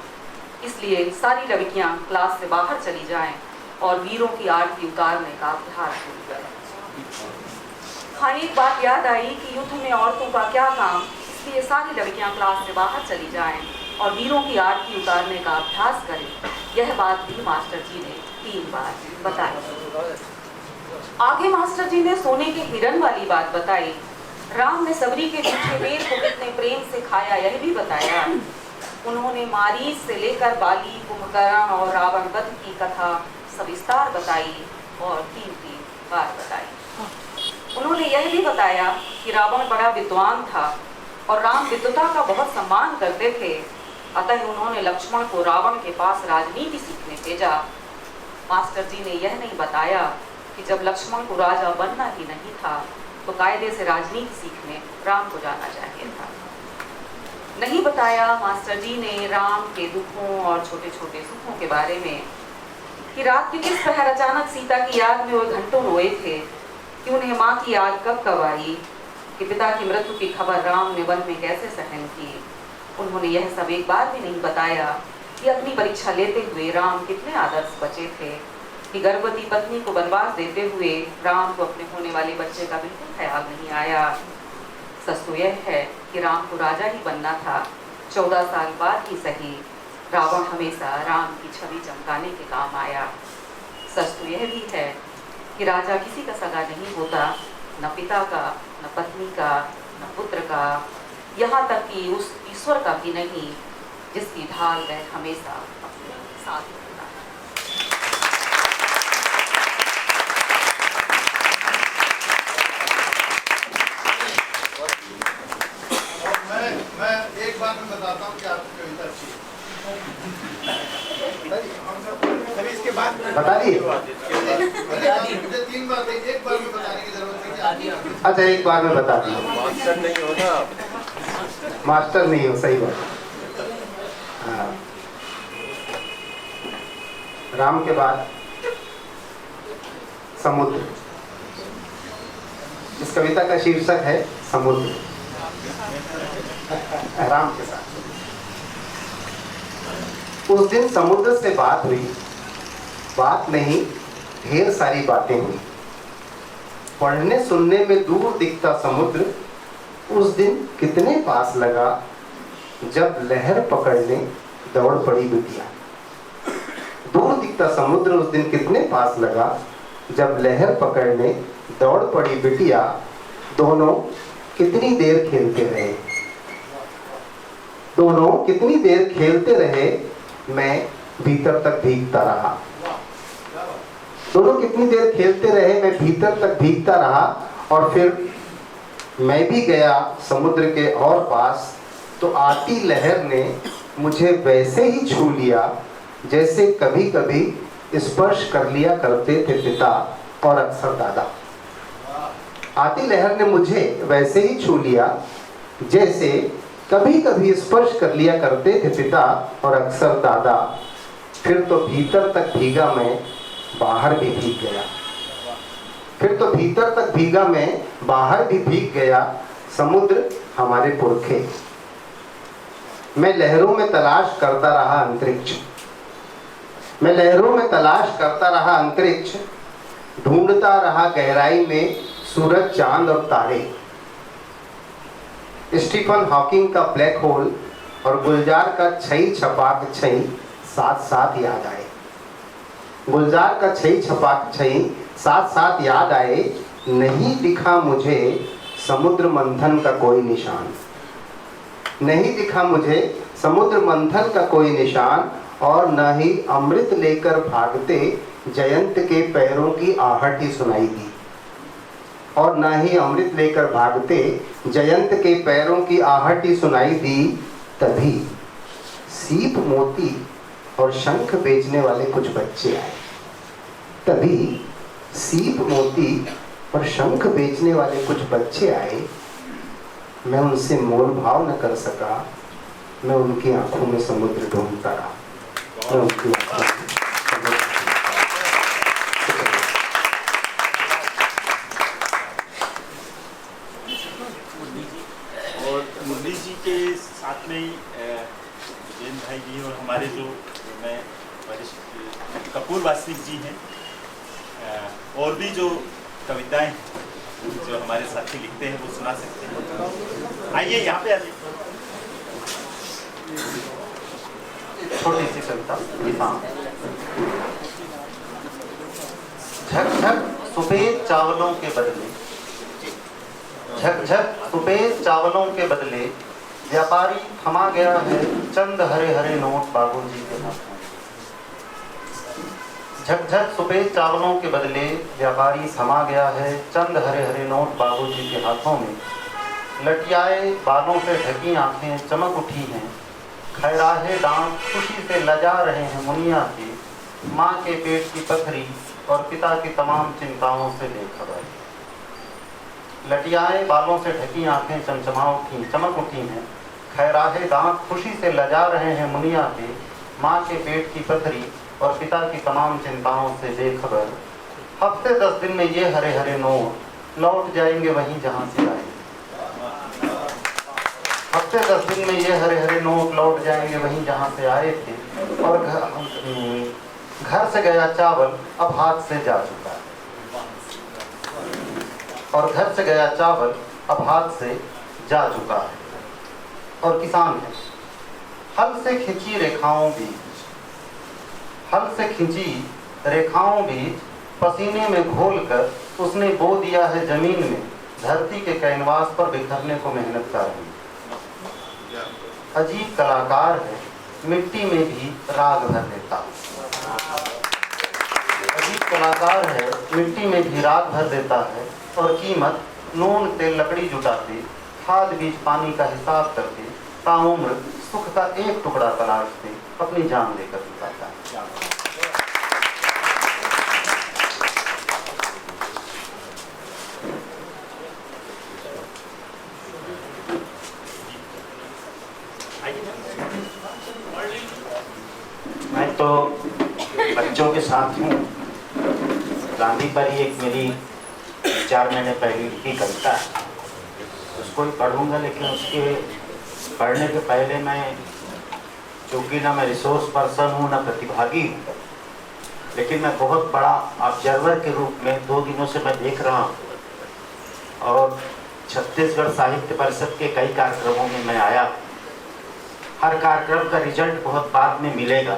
इसलिए सारी लड़कियां क्लास से बाहर चली जाएं और वीरों की आरती उतारने का अभ्यास शुरू करें। हाँ, एक बात याद आई कि युद्ध में औरतों का क्या काम, इसलिए सारी लड़कियां क्लास से बाहर चली जाएं और वीरों की आरती उतारने का अभ्यास करें। यह बात भी मास्टर जी ने 3 बार बताई। आगे मास्टर जी ने सोने के हिरण वाली बात बताई। राम ने सबरी के पीछे बेर को कितने प्रेम से खाया यह भी बताया। उन्होंने मारीच से लेकर बाली, कुंभकर्ण और रावण वध की कथा सविस्तार बताई और 3 बार बताई। उन्होंने यह भी बताया कि रावण बड़ा विद्वान था और राम विद्वता का बहुत सम्मान करते थे, अतः उन्होंने लक्ष्मण को रावण के पास राजनीति सीखने भेजा। मास्टर जी ने यह नहीं बताया कि जब लक्ष्मण को राजा बनना ही नहीं था तो कायदे से राजनीति सीखने राम को जाना चाहिए था। नहीं बताया मास्टर जी ने राम के दुखों और छोटे छोटे सुखों के बारे में, कि रात के किस पहर अचानक सीता की याद में वो घंटों रोए थे, कि उन्हें माँ की याद कब कब आई, कि पिता की मृत्यु की खबर राम ने वन में कैसे सहन की। उन्होंने यह सब एक बार भी नहीं बताया कि अपनी परीक्षा लेते हुए राम कितने आदर्श बचे थे, कि गर्भवती पत्नी को वनवास देते हुए राम को अपने होने वाले बच्चे का बिल्कुल ख्याल नहीं आया। सच तो यह है कि राम को राजा ही बनना था, 14 साल बाद ही सही। रावण हमेशा राम की छवि चमकाने के काम आया। सच तो यह भी है कि राजा किसी का सगा नहीं होता, न पिता का, न पत्नी का, न पुत्र का, यहाँ तक कि उस ईश्वर का भी नहीं जिसकी ढाल वह हमेशा अपने साथ रखता है। मैं एक बार में बताता हूँ कि आपकी कविता अच्छी है। अभी इसके बाद बता दिए। मुझे 3 बार नहीं, एक बार में बताने की जरूरत है। अच्छा, एक बार में बता दिया। मास्टर नहीं हो ना आप। मास्टर नहीं हो, सही बात। हाँ। राम के बाद समुद्र। इस कविता का शीर्षक है समुद्र। राम के साथ उस दिन समुद्र से बात हुई, बात नहीं ढेर सारी बातें हुई। पढ़ने सुनने में दूर दिखता समुद्र उस दिन कितने पास लगा, जब लहर पकड़ने दौड़ पड़ी बिटिया। दूर दिखता समुद्र उस दिन कितने पास लगा, जब लहर पकड़ने दौड़ पड़ी बिटिया। दोनों कितनी देर खेलते रहे, दोनों कितनी देर खेलते रहे, मैं भीतर तक भीगता रहा। दोनों कितनी देर खेलते रहे, मैं भीतर तक भीगता रहा। और फिर मैं भी गया समुद्र के और पास, तो आती लहर ने मुझे वैसे ही छू लिया जैसे कभी कभी स्पर्श कर लिया करते थे पिता और अक्सर दादा। आती लहर ने मुझे वैसे ही छू लिया जैसे कभी कभी स्पर्श कर लिया करते थे पिता और अक्सर दादा। फिर तो भीतर तक भीगा मैं, बाहर भी भीग गया। फिर तो भीतर तक भीगा मैं, बाहर भी भीग गया। समुद्र हमारे पुरखे। मैं लहरों में तलाश करता रहा अंतरिक्ष। मैं लहरों में तलाश करता रहा अंतरिक्ष। ढूंढता रहा गहराई में सूरज, चांद और तारे। स्टीफन हॉकिंग का ब्लैक होल और गुलजार का छई छपाक छई साथ साथ याद आए। गुलजार का छई छपाक छई साथ साथ याद आए। नहीं दिखा मुझे समुद्र मंथन का कोई निशान। नहीं दिखा मुझे समुद्र मंथन का कोई निशान। और न ही अमृत लेकर भागते जयंत के पैरों की आहट ही सुनाई दी। और न ही अमृत लेकर भागते जयंत के पैरों की आहट ही सुनाई दी। तभी सीप, मोती और शंख बेचने वाले कुछ बच्चे आए। तभी सीप, मोती और शंख बेचने वाले कुछ बच्चे आए। मैं उनसे मोल भाव न कर सका, मैं उनकी आंखों में समुद्र ढूंढता रहा। मैं उनकी आंखों में समुद्र और मुरली जी के साथ में ही जैन भाई जी और हमारे जो मैं वरिष्ठ कपूर वासनिक जी हैं, और भी जो कविताएं जो हमारे साथी लिखते हैं वो सुना सकते हैं। आइए यहाँ पे आ जाइए। छोटी सी कविता। झक झक सफेद चावलों के बदले, झक झक सफेद चावलों के बदले व्यापारी थमा गया है चंद हरे हरे नोट बाबूजी के हाथों। झक झक सफेद चावलों के बदले व्यापारी थमा गया है चंद हरे हरे नोट बाबूजी के हाथों में। लटियाए बालों से ढकी आंखें चमक उठी हैं, खैराहे दांत खुशी से लजा रहे हैं मुनिया के। माँ के पेट की पथरी और पिता की तमाम चिंताओं से बेखबर। लटियाए बालों से ढकी आंखें चमक उठी हैं, खैराहे दांत खुशी से लजा रहे हैं मुनिया के। माँ के पेट की पथरी और पिता की तमाम चिंताओं से बेखबर। हफ्ते 10 दिन में ये हरे हरे नोट लौट जाएंगे वहीं जहाँ से आए। हफ्ते 10 दिन में ये हरे हरे नोट लौट जाएंगे वहीं जहाँ से आए थे। और घर से गया चावल अब हाथ से जा चुका है। और घर से गया चावल अब हाथ से जा चुका है। और किसान है, हल से खिंची रेखाओं बीच, हल से खिंची रेखाओं बीच पसीने में घोलकर उसने बो दिया है जमीन में। धरती के कैनवास पर बिखरने को मेहनत कर रही। अजीब कलाकार है, मिट्टी में भी राग भर देता। अजीब कलाकार है, मिट्टी में भी राग भर देता है। और कीमत नून तेल लकड़ी जुटाते, खाद बीज पानी का हिसाब करके, ताउम्र सुख का एक टुकड़ा तलाशते अपनी जान लेकर जुटाता है। मैं तो बच्चों के साथ हूँ। गांधी पर ही एक मेरी 4 महीने पहले लिखी कविता है, उसको ही पढ़ूंगा। लेकिन उसके पढ़ने के पहले मैं, चूँकि ना मैं रिसोर्स पर्सन हूँ ना प्रतिभागी हूँ, लेकिन मैं बहुत बड़ा ऑब्जर्वर के रूप में 2 दिनों से मैं देख रहा हूँ। और छत्तीसगढ़ साहित्य परिषद के कई कार्यक्रमों में मैं आया। हर कार्यक्रम का रिजल्ट बहुत बाद में मिलेगा,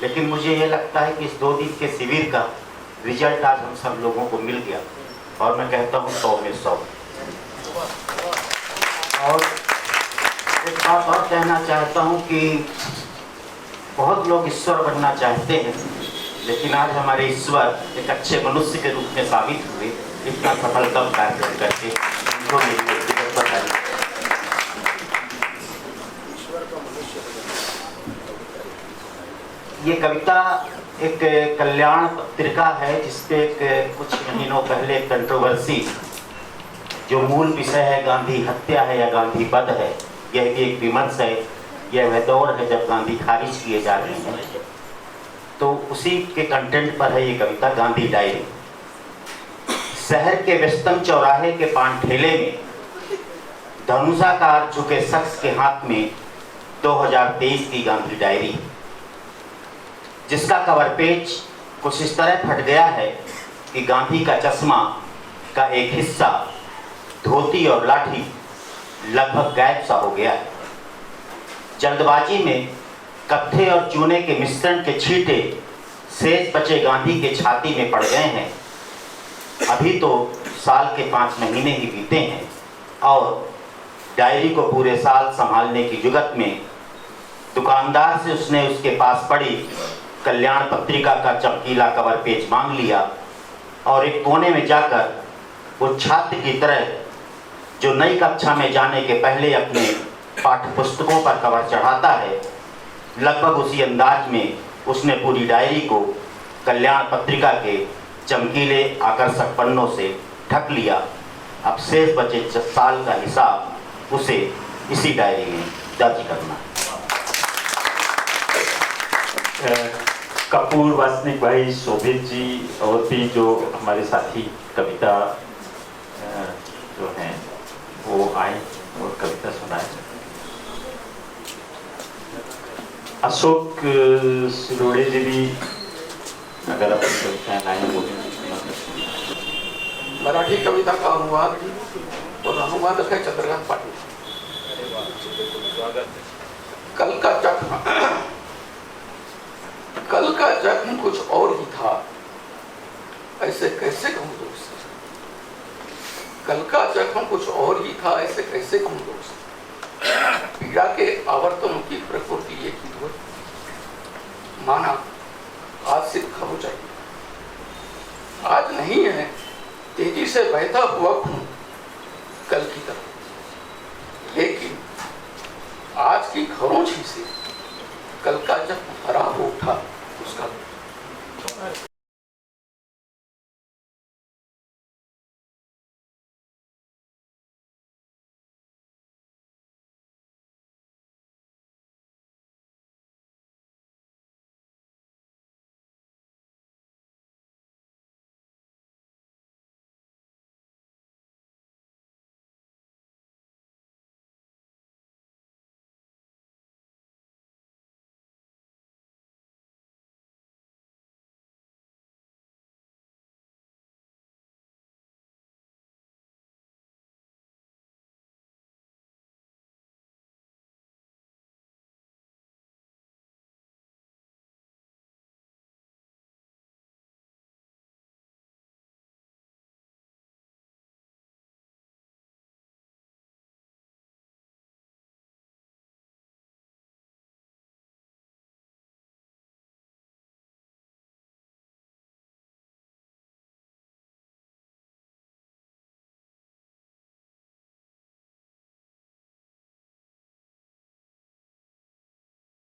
लेकिन मुझे ये लगता है कि इस 2 दिन के शिविर का रिजल्ट आज हम सब लोगों को मिल गया। और मैं कहता हूँ 100 में 100। और एक बात और कहना चाहता हूँ कि बहुत लोग ईश्वर बनना चाहते हैं, लेकिन आज हमारे ईश्वर एक अच्छे मनुष्य के रूप में साबित हुए। इतना सफलतम कार्यक्रम करके उनको मेरी व्यक्तिगत बधाई। ये कविता एक कल्याण पत्रिका है, जिसपे कुछ महीनों पहले कंट्रोवर्सी, जो मूल विषय है गांधी हत्या है या गांधी वध है, यह भी एक विमर्श है। यह वह दौर है जब गांधी खारिज किए जा रहे हैं, तो उसी के कंटेंट पर है ये कविता, गांधी डायरी। शहर के व्यस्तम चौराहे के पान ठेले में धनुषाकार झुके शख्स के हाथ में 2023 की गांधी डायरी, जिसका कवर पेज कुछ इस तरह फट गया है कि गांधी का चश्मा का एक हिस्सा, धोती और लाठी लगभग गायब सा हो गया है। जल्दबाजी में कत्थे और चूने के मिश्रण के छींटे शेष बचे गांधी के छाती में पड़ गए हैं। अभी तो साल के 5 महीने ही बीते हैं और डायरी को पूरे साल संभालने की जुगत में दुकानदार से उसने उसके पास पड़ी कल्याण पत्रिका का चमकीला कवर पेज मांग लिया और एक कोने में जाकर वो छात्र की तरह जो नई कक्षा में जाने के पहले अपने पाठ्य पुस्तकों पर कवर चढ़ाता है, लगभग उसी अंदाज में उसने पूरी डायरी को कल्याण पत्रिका के चमकीले आकर्षक पन्नों से ढक लिया। अब शेष बचे साल का हिसाब उसे इसी डायरी में दर्ज करना। कपूर, वासनिक भाई, शोभित जी और भी जो हमारे साथी कविता जो हैं वो आए और कविता सुनाए। अशोक सिरोड़े जी भी अगर अपनी कविताएं लाएं वो भी मराठी कविता का अनुवाद और अनुवादक है चंद्रकांत पाटिल। कल का जख्म कुछ और ही था, ऐसे कैसे कहूँ दोस्त। कल का जख्म कुछ और ही था, ऐसे कैसे कहूँ दोस्त। पीड़ा के आवर्तनों की प्रकृति एक ही हो, माना आज सिर्फ खबो चाहिए। आज नहीं है तेजी से बहता हुआ खून कल की तरह, लेकिन आज की खरोंच ही से कल का जब हरा हो उठा उसका